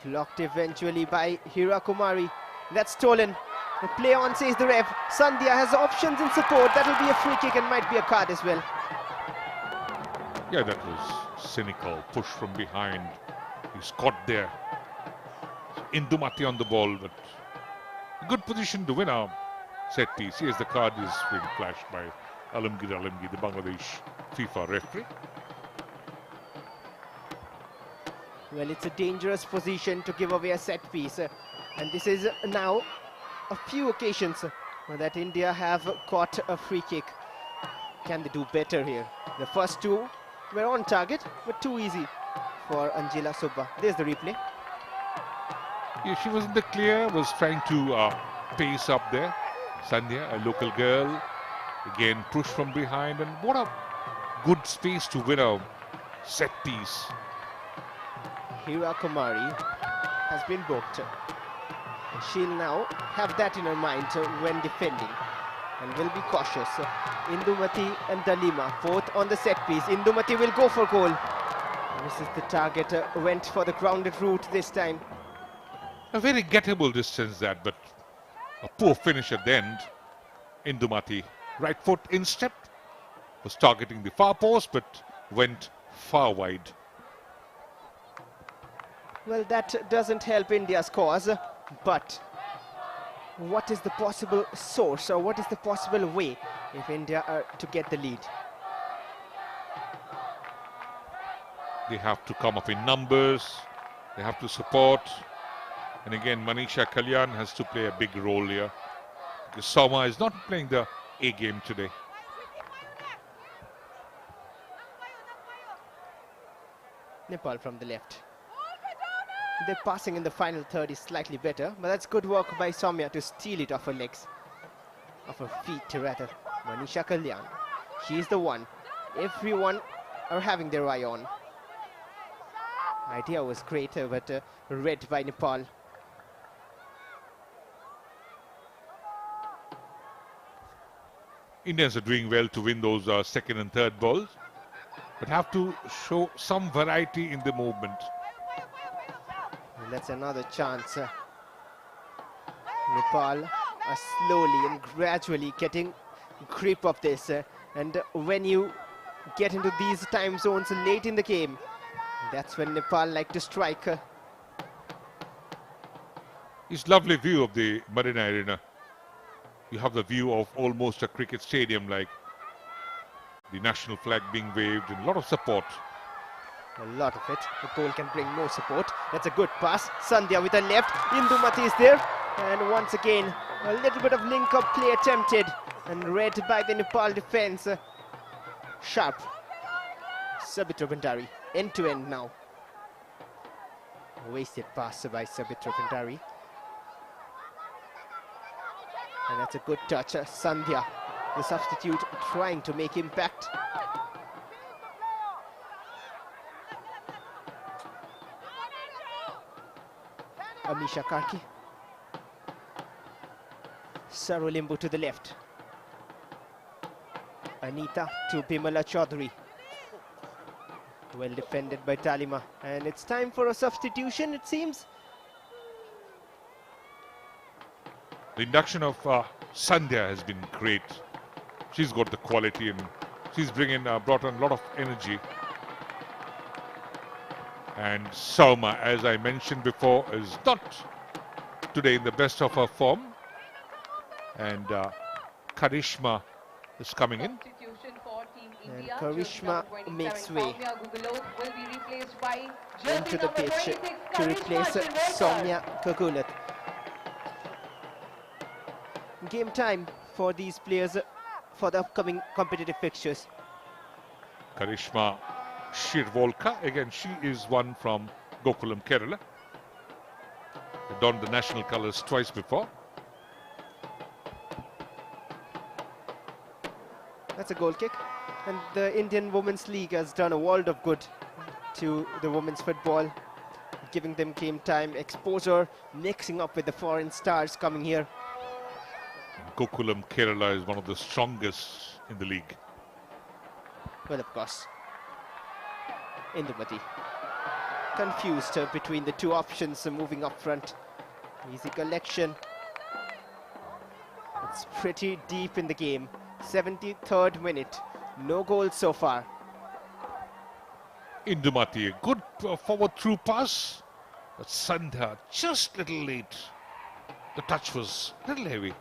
Blocked eventually by Hira Kumari. That's stolen. The play on, says the ref. Sandhya has options in support. That'll be a free kick and might be a card as well. Yeah, that was cynical. Push from behind. He's caught there. Indumati on the ball, but a good position to win a set piece. Here's the card is being flashed by Alamgir Alamgir, the Bangladesh FIFA referee. Well, it's a dangerous position to give away a set piece. And this is now a few occasions that India have caught a free kick. Can they do better here? The first two were on target, but too easy for Anjila Subba. There's the replay. Yeah, she was in the clear, was trying to pace up there. Sandhya, a local girl, again pushed from behind, and what a good space to win a set piece. Hira Kumari has been booked. She'll now have that in her mind when defending and will be cautious. Indumati and Dalima both on the set piece. Indumati will go for goal. Misses the target, went for the grounded route this time. A very gettable distance that, but a poor finish at the end. Indumati, right foot instep, was targeting the far post but went far wide. Well, that doesn't help India's cause, but what is the possible source, or what is the possible way if India are to get the lead? They have to come up in numbers, they have to support, and again Manisha Kalyan has to play a big role here because Soma is not playing the A game today. Nepal from the left. Their passing in the final third is slightly better, but that's good work by Soumya to steal it off her legs. Off her feet, rather. Manisha Kalyan. She's the one everyone are having their eye on. Idea was great, but read by Nepal. Indians are doing well to win those second and third balls, but have to show some variety in the movement. And that's another chance. Nepal are slowly and gradually getting grip of this. And when you get into these time zones late in the game, that's when Nepal like to strike. It's lovely view of the Marina Arena. You have the view of almost a cricket stadium, like the national flag being waved and a lot of support. A lot of it. The goal can bring more support. That's a good pass. Sandhya with a left. Indumati is there. And once again, a little bit of link-up play attempted. And read by the Nepal defense. Sharp. Sabitra Bhandari. End-to-end now. Wasted pass by Sabitra Bhandari. And that's a good touch. Sandhya, the substitute, trying to make impact. Amisha Karki. Sarolimbu to the left. Anita to Bimala Chaudhary. Well defended by Talima. And it's time for a substitution, it seems. The induction of Sandhya has been great. She's got the quality and she's brought on a lot of energy. And Sauma, as I mentioned before, is not today in the best of her form. And Karishma is coming in. And Karishma makes way into the pitch to replace Soumya Kagulat. Game time for these players for the upcoming competitive fixtures. Karishma Shirvolka, again she is one from Gokulam, Kerala. They donned the national colours twice before. That's a goal kick. And the Indian Women's League has done a world of good to the women's football, giving them game time, exposure, mixing up with the foreign stars coming here. Gokulam, Kerala is one of the strongest in the league. Well, of course. Indumati. Confused between the two options moving up front. Easy collection. It's pretty deep in the game. 73rd minute. No goals so far. Indumati, a good forward through pass. But Sandhya just a little late. The touch was a little heavy.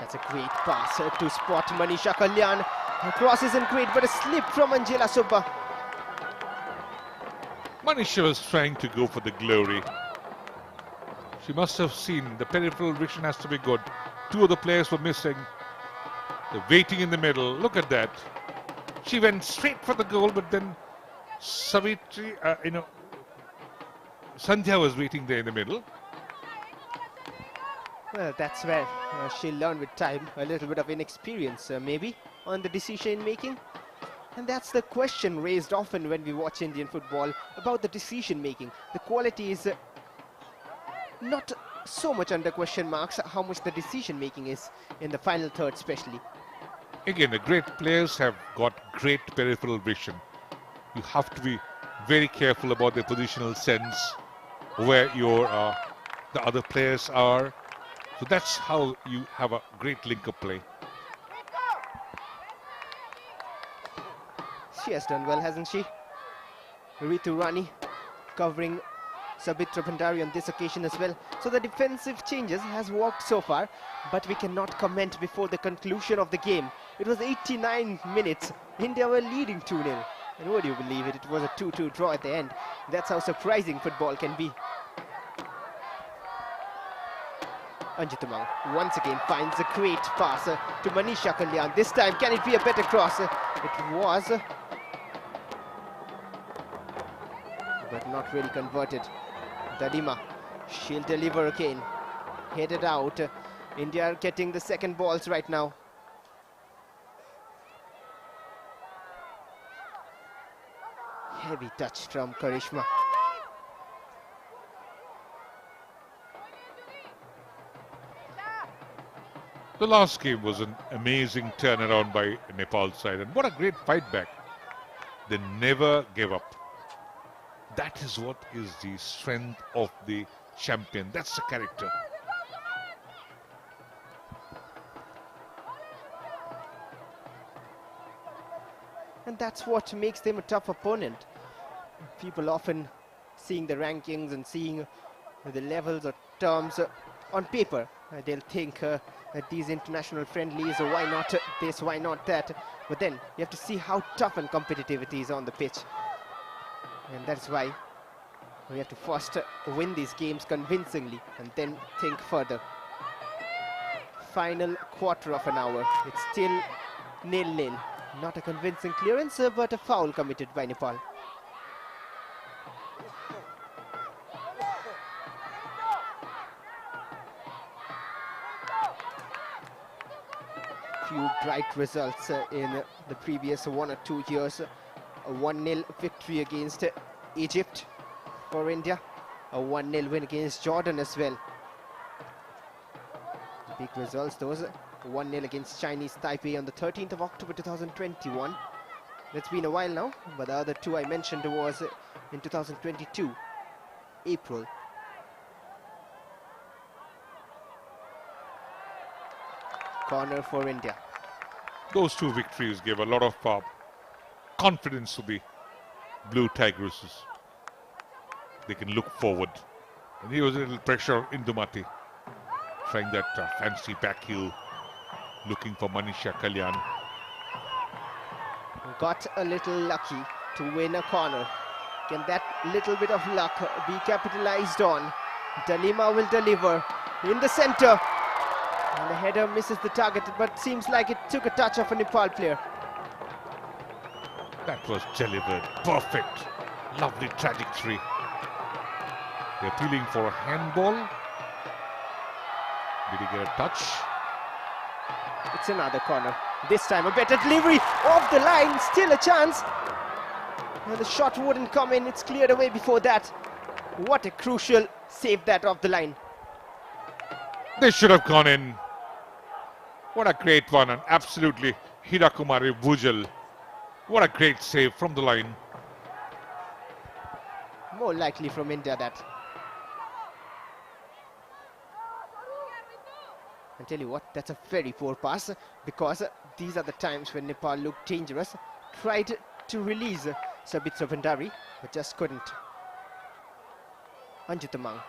That's a great pass to spot Manisha Kalyan. The cross isn't great, but a slip from Angela Subba. Manisha was trying to go for the glory. She must have seen the peripheral vision has to be good. Two of the players were missing. They're waiting in the middle. Look at that. She went straight for the goal, but then Savitri, Sandhya was waiting there in the middle. Well, that's where she'll learn with time. A little bit of inexperience, maybe, on the decision making. And that's the question raised often when we watch Indian football about the decision making. The quality is not so much under question marks, how much the decision making is in the final third especially. Again, the great players have got great peripheral vision. You have to be very careful about their positional sense, where the other players are. So that's how you have a great link-up play. She has done well, hasn't she? Ritu Rani covering Sabitra Bhandari on this occasion as well. So the defensive changes has worked so far, but we cannot comment before the conclusion of the game. It was 89 minutes. India were leading 2-0. And would you believe it? It was a 2-2 draw at the end. That's how surprising football can be. Anjitamang once again finds a great pass to Manisha Kalyan. This time, can it be a better cross? It was, but not really converted. Dadima, she'll deliver again. Headed out. India are getting the second balls right now. Heavy touch from Karishma. The last game was an amazing turnaround by Nepal's side, and what a great fight back. They never gave up. That is what is the strength of the champion. That's the character. And that's what makes them a tough opponent. People often seeing the rankings and seeing the levels or terms on paper. They'll think that these international friendlies, why not this, why not that? But then you have to see how tough and competitive it is on the pitch. And that's why we have to first win these games convincingly and then think further. Final quarter of an hour. It's still 0-0. Not a convincing clearance, but a foul committed by Nepal. Few bright results in the previous 1 or 2 years. A 1-0 victory against Egypt for India. A 1-0 win against Jordan as well. Big results those. 1-0 against Chinese Taipei on the 13th of October 2021. It's been a while now, but the other two I mentioned was in 2022, April. Corner for India. Those two victories gave a lot of confidence to the Blue Tigresses. They can look forward. And here was a little pressure on Indumati, trying that fancy back heel, looking for Manisha Kalyan. Got a little lucky to win a corner. Can that little bit of luck be capitalized on? Dalima will deliver in the center. And the header misses the target, but seems like it took a touch of a Nepal player. That was delivered. Perfect. Lovely trajectory. They're appealing for a handball. Did he get a touch? It's another corner. This time a better delivery off the line. Still a chance. And the shot wouldn't come in. It's cleared away before that. What a crucial save that off the line. They should have gone in. What a great one, and absolutely Hirakumari Bhujal. What a great save from the line. More likely from India that. I tell you what, that's a very poor pass, because these are the times when Nepal looked dangerous. Tried to release Sabitra Bhandari, but just couldn't. Anjitamang.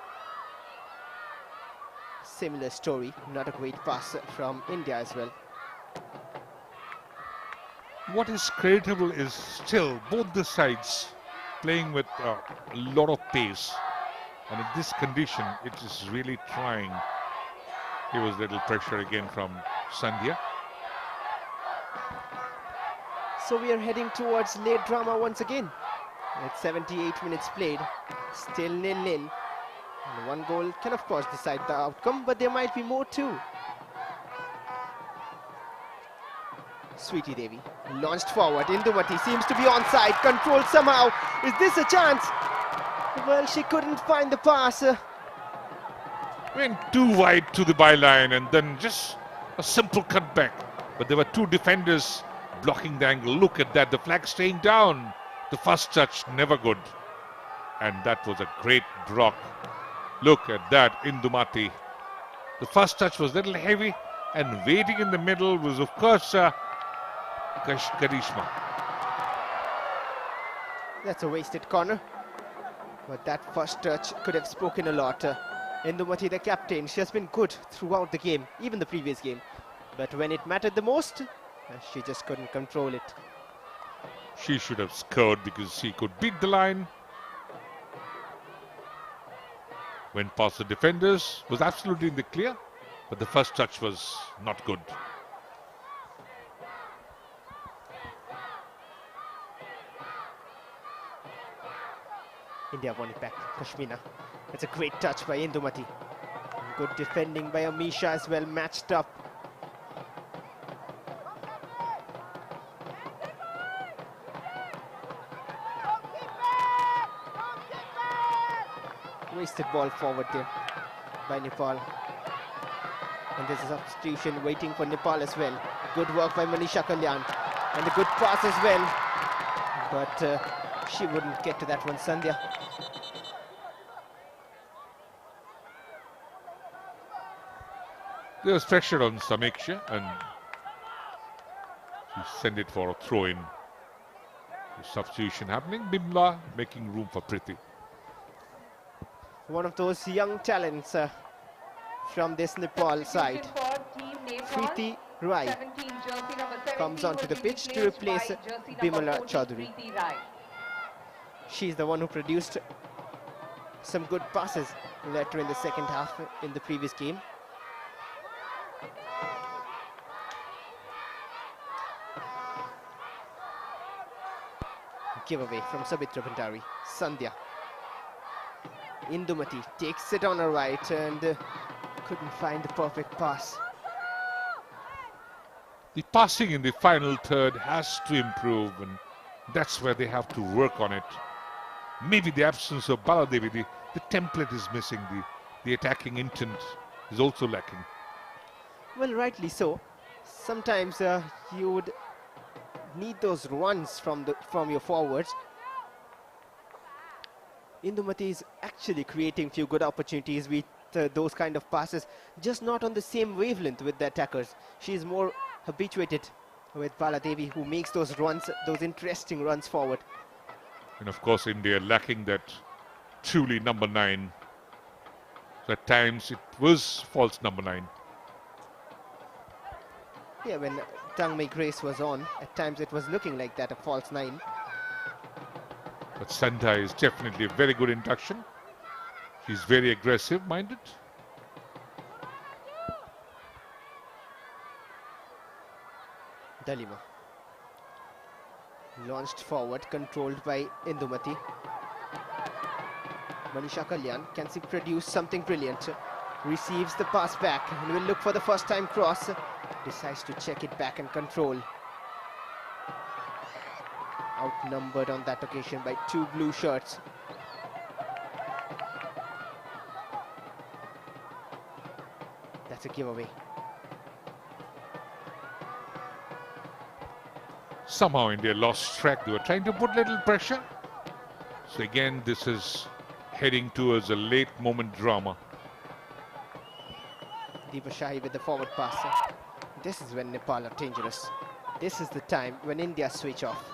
Similar story, not a great pass from India as well. What is creditable is still both the sides playing with a lot of pace, and in this condition it is really trying. Here was a little pressure again from Sandhya. So we are heading towards late drama once again. At 78 minutes played, still 0-0. And one goal can of course decide the outcome, but there might be more too. Sweetie Devi launched forward. Indumati seems to be onside, controlled somehow. Is this a chance? Well, she couldn't find the pass. Went too wide to the byline, and then just a simple cutback. but there were two defenders blocking the angle. Look at that, the flag staying down. The first touch, never good. And that was a great block. Look at that, Indumati. The first touch was a little heavy, and waiting in the middle was, of course, Karishma. That's a wasted corner. But that first touch could have spoken a lot. Indumati, the captain, she has been good throughout the game, even the previous game. But when it mattered the most, she just couldn't control it. She should have scored because she could beat the line. Went past the defenders, was absolutely in the clear, but the first touch was not good. India won it back. Kashmina. It's a great touch by Indumati. Good defending by Amisha as well, matched up. Wasted ball forward there by Nepal. And there's a substitution waiting for Nepal as well. Good work by Manisha Kalyan. And a good pass as well. But she wouldn't get to that one, Sandhya. There was pressure on Samiksha and she sent it for a throw-in. Substitution happening. Bimla making room for Priti. One of those young talents from this Nepal side. Preeti Rai comes onto the pitch to replace Bimala Chaudhary. She's the one who produced some good passes later in the second half in the previous game. Giveaway from Sabitra Bhandari. Sandhya. Indumati takes it on her right and couldn't find the perfect pass. The passing in the final third has to improve, and that's where they have to work on it. Maybe the absence of Baladevi, the template is missing, the attacking intent is also lacking. Well, rightly so. Sometimes you would need those runs from your forwards. Indumati is actually creating few good opportunities with those kind of passes, just not on the same wavelength with the attackers. She is more habituated with Baladevi, who makes those runs, those interesting runs forward. And of course, India lacking that truly number 9. So at times it was false number 9. Yeah, when Tangmei Grace was on, at times it was looking like that, a false 9. But Santa is definitely a very good induction. He's very aggressive-minded. Dalima. Launched forward, controlled by Indumati. Manisha Kalyan can she produce something brilliant. Receives the pass back and will look for the first time cross. Decides to check it back and control. Outnumbered on that occasion by 2 blue shirts. That's a giveaway. Somehow India lost track. They were trying to put little pressure. So again, this is heading towards a late moment drama. Deepa Shahi with the forward pass. This is when Nepal are dangerous. This is the time when India switch off.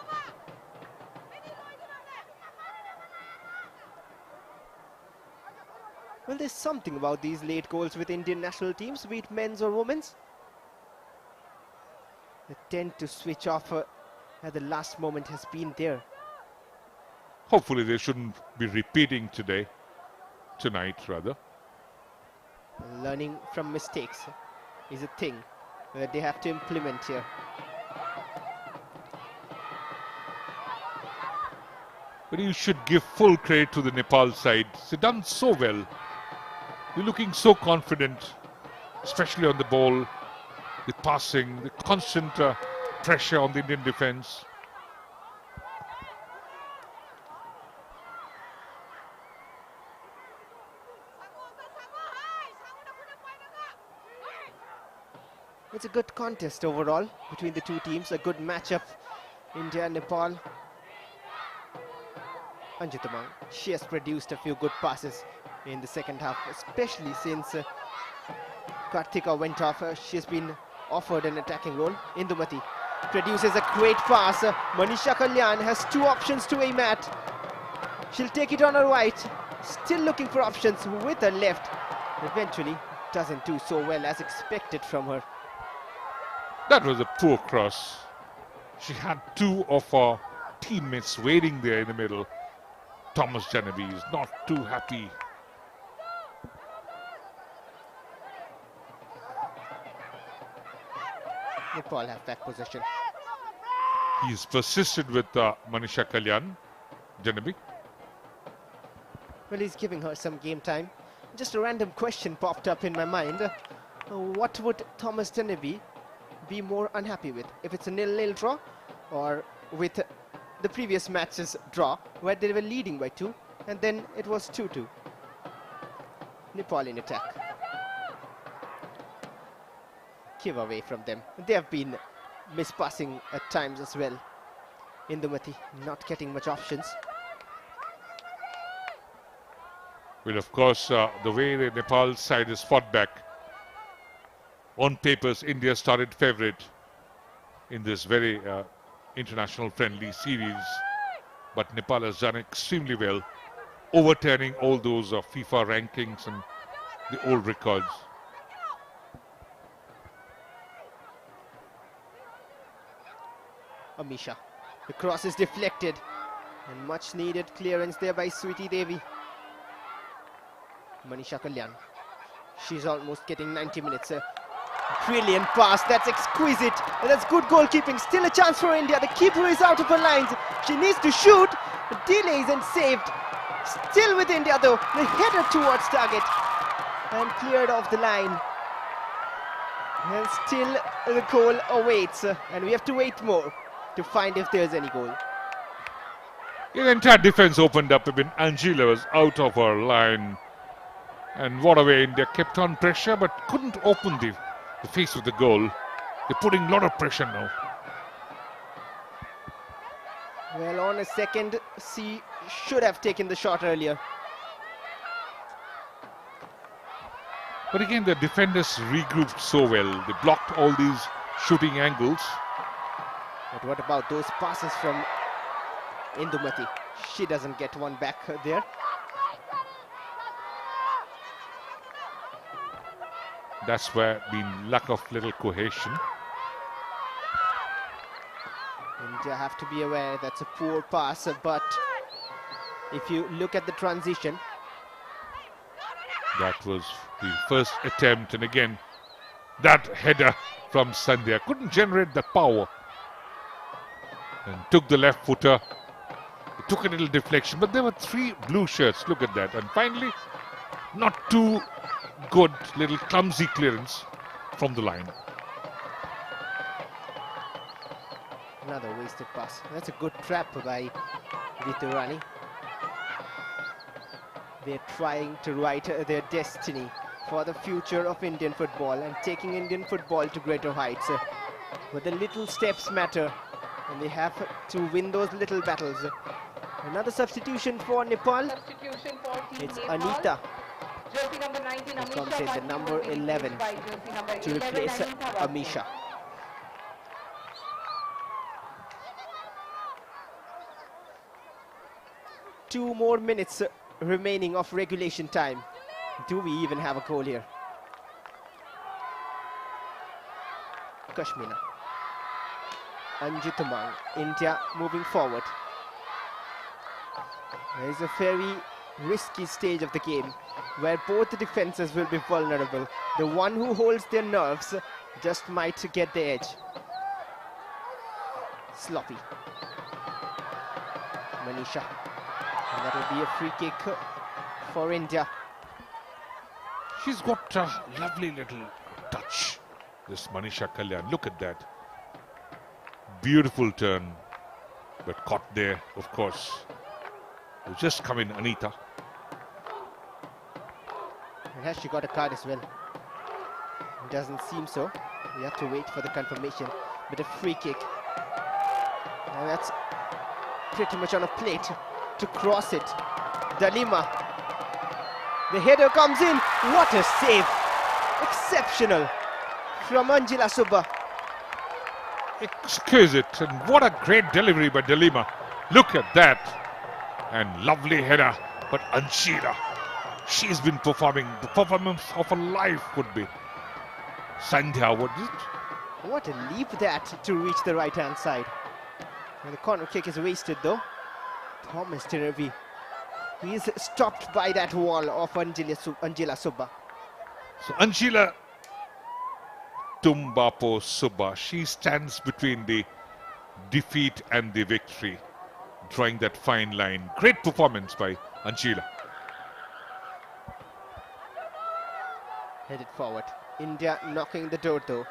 Well, there's something about these late goals with Indian national teams, be it men's or women's. They tend to switch off at the last moment has been there. Hopefully they shouldn't be repeating tonight rather. Learning from mistakes is a thing that they have to implement here. But you should give full credit to the Nepal side. They've done so well. They're looking so confident, especially on the ball, the passing, the constant pressure on the Indian defense. It's a good contest overall between the two teams, a good matchup. India and Nepal. Anjutamang, she has produced a few good passes in the second half, especially since Karthika went off. She has been offered an attacking role. Indumati produces a great pass. Manisha Kalyan has two options to aim at. She'll take it on her right, still looking for options with her left. Eventually doesn't do so well as expected from her. That was a poor cross. She had two of her teammates waiting there in the middle. Thomas Genevieve is not too happy. Nepal have back possession. He's persisted with Manisha Kalyan, Genevieve. Well, he's giving her some game time. Just a random question popped up in my mind. What would Thomas Genevieve be more unhappy with? If it's a 0-0 draw, or with the previous match's draw, where they were leading by 2, and then it was 2-2. Nepal in attack. Give away from them. They have been mispassing at times as well. Indumati not getting much options. Well, of course, the way the Nepal side is fought back, on papers, India started favourite in this very international friendly series. But Nepal has done extremely well, overturning all those FIFA rankings and the old records. Amisha. The cross is deflected. And much needed clearance there by Sweetie Devi. Manisha Kalyan. She's almost getting 90 minutes. Brilliant pass. That's exquisite. And that's good goalkeeping. Still a chance for India. The keeper is out of her lines. She needs to shoot. Delays and saved. Still with India though. The header towards target. And cleared off the line. And still the goal awaits. And we have to wait more to find if there's any goal. The entire defense opened up. Even Angela was out of her line. And what a way India kept on pressure but couldn't open the face of the goal. They're putting a lot of pressure now. Well, on a second, she should have taken the shot earlier. But again, the defenders regrouped so well. They blocked all these shooting angles. But what about those passes from Indumati? She doesn't get one back there. That's where been lack of little cohesion. India have to be aware that's a poor pass, but if you look at the transition. That was the first attempt, and again, that header from Sandhya couldn't generate the power. And took the left footer. It took a little deflection, but there were 3 blue shirts. Look at that. And finally, not too good, little clumsy clearance from the line. Another wasted pass. That's a good trap by Ritu Rani. They're trying to write their destiny for the future of Indian football and taking Indian football to greater heights. But the little steps matter, and they have to win those little battles. Another substitution for Nepal. It's Anita. Jersey number 19, who comes in, the number 11, to replace Amisha. Two more minutes remaining of regulation time. Do we even have a goal here? Kashmina. Anjutamang. India moving forward. There is a very risky stage of the game where both the defenses will be vulnerable. The one who holds their nerves just might get the edge. Sloppy. Manisha. And that will be a free kick for India. She's got a lovely little touch, this Manisha Kalyan. Look at that. Beautiful turn, but caught there, of course. Will just come in, Anita. And has she got a card as well? It doesn't seem so. We have to wait for the confirmation. But a free kick. And that's pretty much on a plate to cross it. Dalima. The header comes in. What a save. Exceptional from Angela Subba. Exquisite, and what a great delivery by Dalima. Look at that. And lovely header. But Anshila, she's been performing. The performance of her life would be. Sandhya, what is it? What a leap that to reach the right hand side. And the corner kick is wasted though. Thomas Tiravi. He is stopped by that wall of Angela Subba. So Anshila Tumbapo Subba, she stands between the defeat and the victory, drawing that fine line. Great performance by Anshila. Headed forward. India knocking the door though.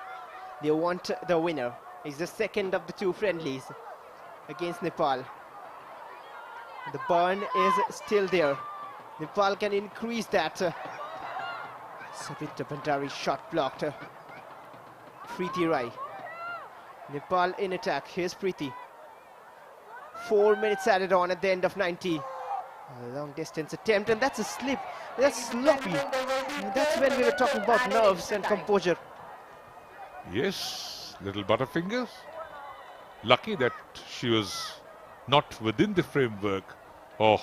They want the winner. It's the second of the two friendlies against Nepal. The burn is still there. Nepal can increase that. Savitra Bhandari shot blocked. Preeti Rai. Nepal in attack. Here's Preeti. 4 minutes added on at the end of 90. A long distance attempt, and that's a slip. That's sloppy. And that's when we were talking about nerves and composure. Yes, little butterfingers. Lucky that she was not within the framework. Oh,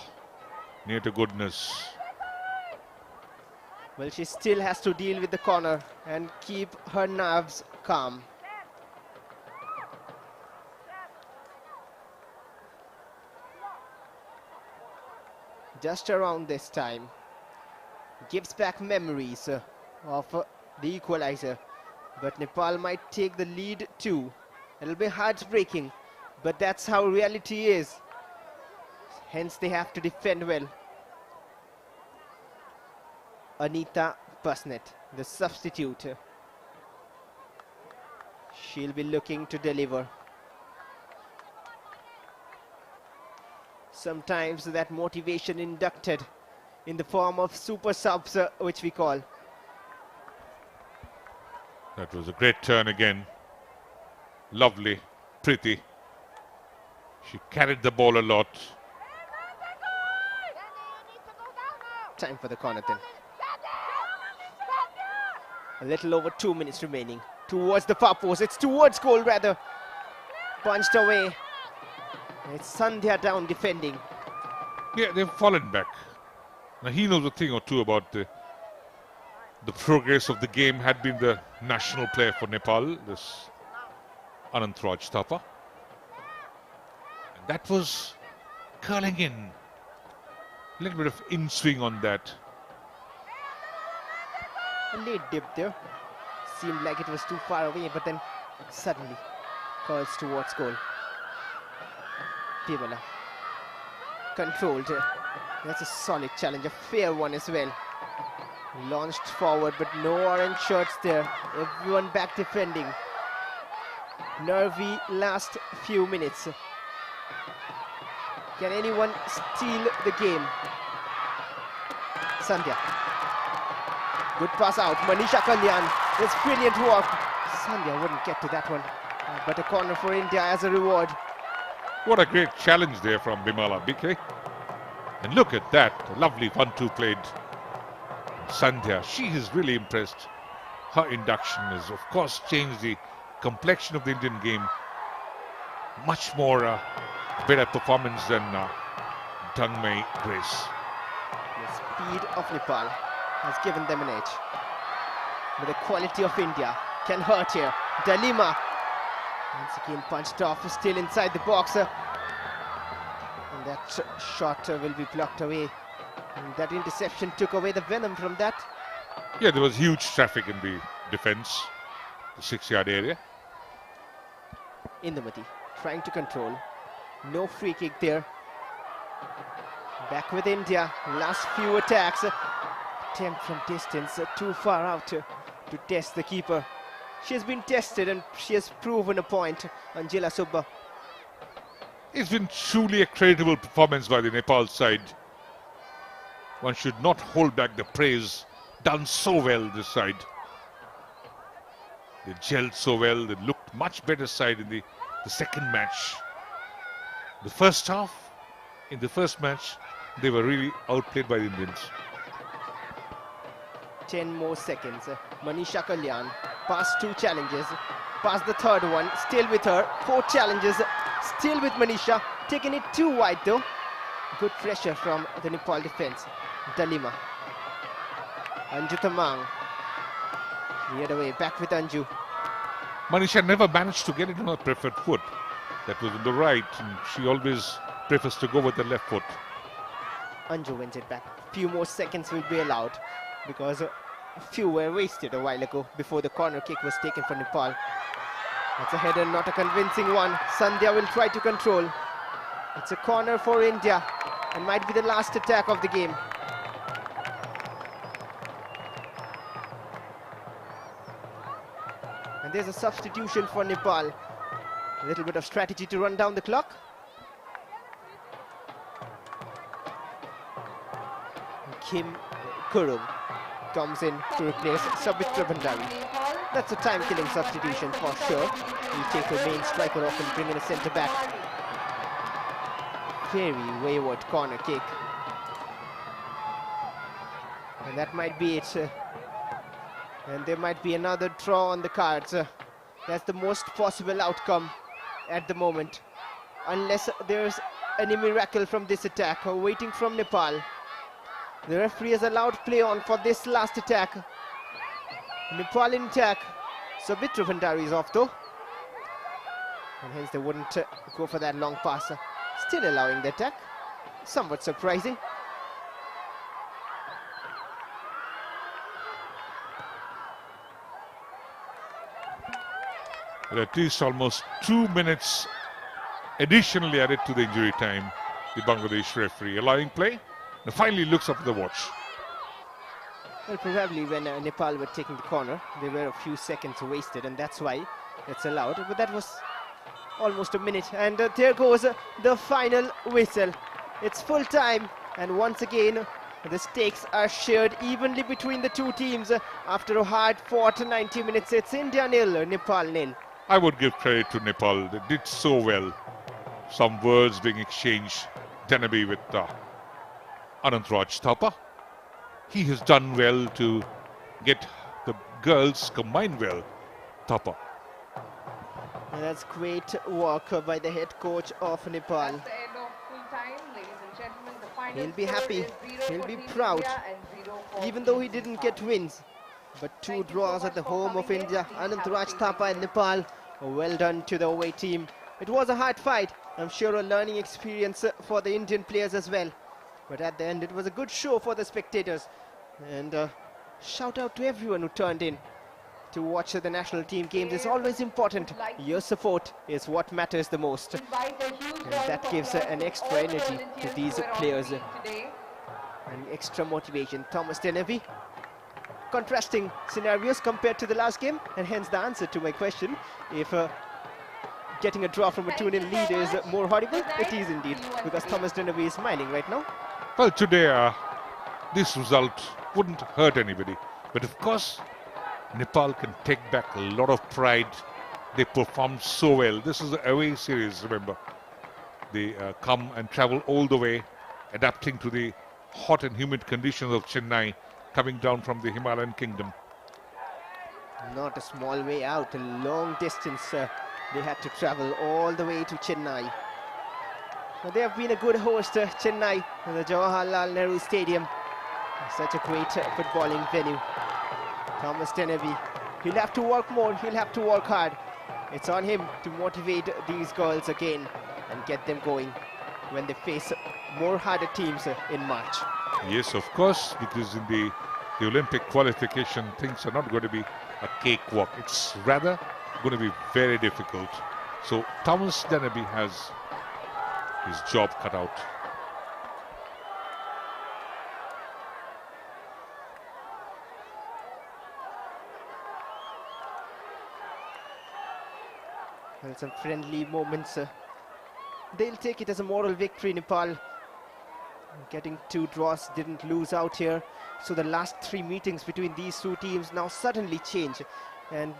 near to goodness. Well, she still has to deal with the corner and keep her nerves calm. Just around this time, gives back memories of the equalizer. But Nepal might take the lead too. It'll be heartbreaking, but that's how reality is. Hence they have to defend well. Anita Busnet, the substitute. She'll be looking to deliver. Sometimes that motivation inducted in the form of super subs, which we call. That was a great turn again. Lovely, pretty. She carried the ball a lot. Time for the corner then. A little over 2 minutes remaining. Towards the far post. It's towards goal rather. Punched away. It's Sandhya down defending. Yeah, they've fallen back. Now he knows a thing or two about the progress of the game. Had been the national player for Nepal, this Anantraj Thapa. And that was curling in. A little bit of in-swing on that. A late dip there. Seemed like it was too far away, but then suddenly curls towards goal. Pimala controlled. That's a solid challenge, a fair one as well. Launched forward, but no orange shirts there. Everyone back defending. Nervy last few minutes. Can anyone steal the game? Sandhya. Good pass out. Manisha Kalyan. That's brilliant work. Sandhya wouldn't get to that one. But a corner for India as a reward. What a great challenge there from Bimala BK. And look at that. A lovely 1-2 played. Sandhya, she has really impressed. Her induction has, of course, changed the complexion of the Indian game. Much more better performance than Dangmei Grace. The speed of Nepal has given them an edge. But the quality of India can hurt here. Dalima. Once again punched off, still inside the box. And that shot will be blocked away. And that interception took away the venom from that. Yeah, there was huge traffic in the defense, the 6-yard area. Indumati trying to control. No free kick there. Back with India. Last few attacks. Attempt from distance, too far out to test the keeper. She has been tested and she has proven a point. Angela Subba. It's been truly a creditable performance by the Nepal side. One should not hold back the praise. Done so well this side. They gelled so well. They looked much better side in the second match. The first half, in the first match, they were really outplayed by the Indians. 10 more seconds. Manisha Kalyan past 2 challenges, past the third one, still with her. 4 challenges, still with Manisha, taking it too wide though. Good pressure from the Nepal defense. Dalima, Anju Tamang, the other way, back with Anju. Manisha never managed to get it on her preferred foot. That was on the right, and she always prefers to go with the left foot. Anju wins it back. Few more seconds will be allowed because a few were wasted a while ago before the corner kick was taken for Nepal. That's a header, not a convincing one. Sandhya will try to control. It's a corner for India and might be the last attack of the game. And there's a substitution for Nepal. A little bit of strategy to run down the clock. Kim Kurum comes in to replace Sabitra Bhandari. That's a time-killing substitution for sure. You take your main striker off and bring in a centre-back. Very wayward corner kick. And that might be it. And there might be another draw on the cards. That's the most possible outcome at the moment. Unless there's any miracle from this attack waiting from Nepal. The referee has allowed play on for this last attack. Nepal in attack. Sabitra Bhandari is off though. And hence they wouldn't go for that long pass. Still allowing the attack. Somewhat surprising. At least almost 2 minutes additionally added to the injury time. The Bangladesh referee allowing play. And finally looks up at the watch. Well, probably when Nepal were taking the corner, there were a few seconds wasted, and that's why it's allowed. But that was almost a minute, and there goes the final whistle. It's full time, and once again, the stakes are shared evenly between the two teams. After a hard-fought 90 minutes, it's India nil, Nepal nil. I would give credit to Nepal. They did so well. Some words being exchanged. Denabi with Anantraj Thapa. He has done well to get the girls combined well. Thapa. And that's great work by the head coach of Nepal. That's the end of full time, ladies and gentlemen. The final He'll be score happy, is 0 he'll for be Team proud, India and 0 for even though he Team didn't Nepal. get wins. But 2 Thank you so draws much at the for home of coming in. India. Please have a Anantraj seat. Thapa and Nepal. Well done to the away team. It was a hard fight. I'm sure a learning experience for the Indian players as well. But at the end, it was a good show for the spectators. And shout out to everyone who turned in to watch the national team games. It's always important. Your support is what matters the most. Invite a huge And round that of gives applause an to extra all the energy to volunteers these who were on players. field today. And extra motivation. Thomas Denevi. Contrasting scenarios compared to the last game, and hence the answer to my question. If getting a draw from a 2-0 lead is more horrible, it is indeed, because Thomas Denevi is smiling right now. Well, today this result wouldn't hurt anybody. But of course, Nepal can take back a lot of pride. They performed so well. This is the away series, remember. They come and travel all the way, adapting to the hot and humid conditions of Chennai, coming down from the Himalayan kingdom. Not a small way out, a long distance. They had to travel all the way to Chennai. Now, they have been a good host, Chennai, in the Jawaharlal Nehru Stadium. Such a great footballing venue. Thomas Denevi, he'll have to work more, he'll have to work hard. It's on him to motivate these girls again and get them going when they face more harder teams in March. Yes, of course, because in the Olympic qualification, things are not going to be a cakewalk. It's rather going to be very difficult. So Thomas Denebi has his job cut out. Well, some friendly moments. They'll take it as a moral victory, Nepal. Getting 2 draws, didn't lose out here. So the last 3 meetings between these two teams now suddenly change. And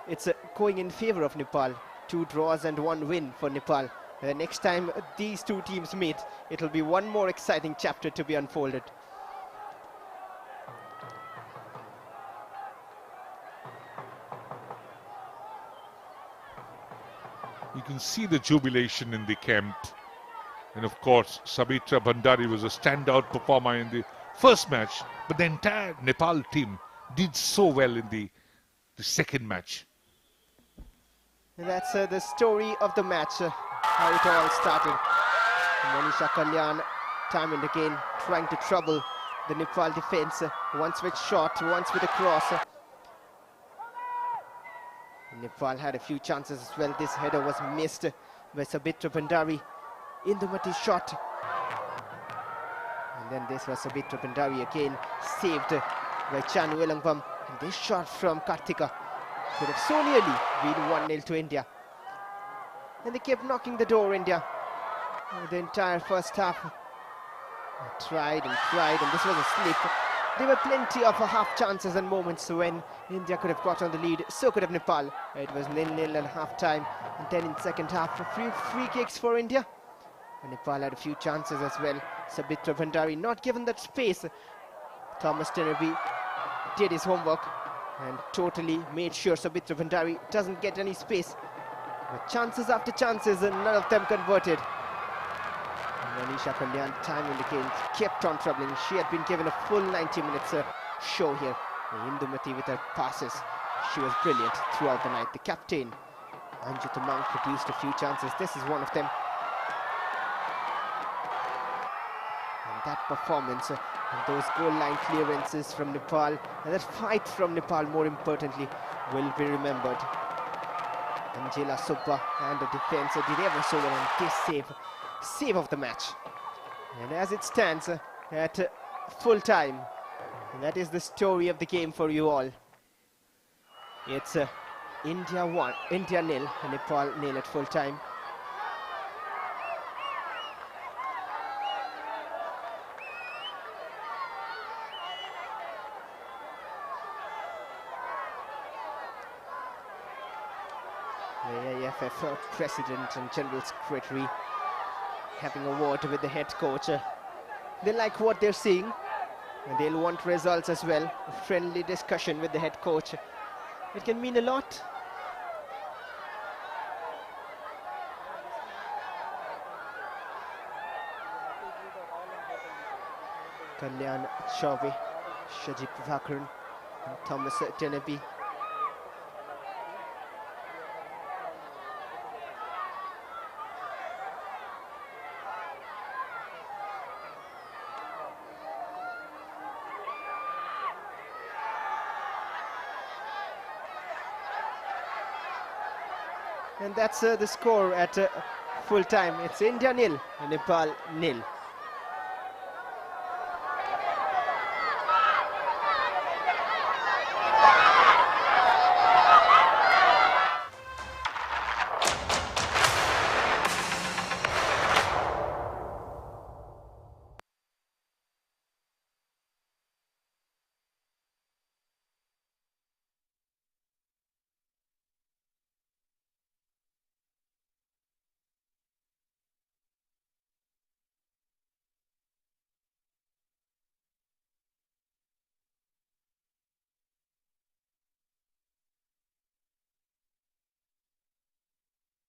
it's going in favor of Nepal. 2 draws and 1 win for Nepal. The next time these two teams meet, it'll be one more exciting chapter to be unfolded. You can see the jubilation in the camp. And of course, Sabitra Bhandari was a standout performer in the first match, but the entire Nepal team did so well in the second match. And that's the story of the match, how it all started. Manisha Kalyan, time and again, trying to trouble the Nepal defense, once with shot, once with a cross. Nepal had a few chances as well. This header was missed by Sabitra Bhandari. Indumati shot. And then this was Sabitra Bhandari again, saved by Chanu Elangvam. And this shot from Kartika could have so nearly been 1-0 to India. And they kept knocking the door, India. The entire first half. Tried, and this was a slip. There were plenty of half chances and moments when India could have got on the lead. So could have Nepal. It was 0-0 at half time. And then in second half, a few free kicks for India. And Nepal had a few chances as well. Sabitra Bhandari not given that space. Thomas Tenerby did his homework and totally made sure Sabitra Bhandari doesn't get any space. But chances after chances, and none of them converted. Manisha Kalyan, time and again, kept on troubling. She had been given a full 90 minutes show here. Indumati with her passes. She was brilliant throughout the night. The captain, Anjita Mang, produced a few chances. This is one of them. And that performance, and those goal line clearances from Nepal, and that fight from Nepal, more importantly, will be remembered. Angela Subba and the defense did ever so well on this save of the match. And as it stands at full time, and that is the story of the game for you all. It's India 1, India 0, Nepal 0 at full time. The AFF President and General Secretary having a word with the head coach. They like what they're seeing, and they'll want results as well. A friendly discussion with the head coach. It can mean a lot. Kalyan Chaube, Shajib Vakran, and Thomas Tenerby. And that's the score at full time. It's India 0, Nepal 0.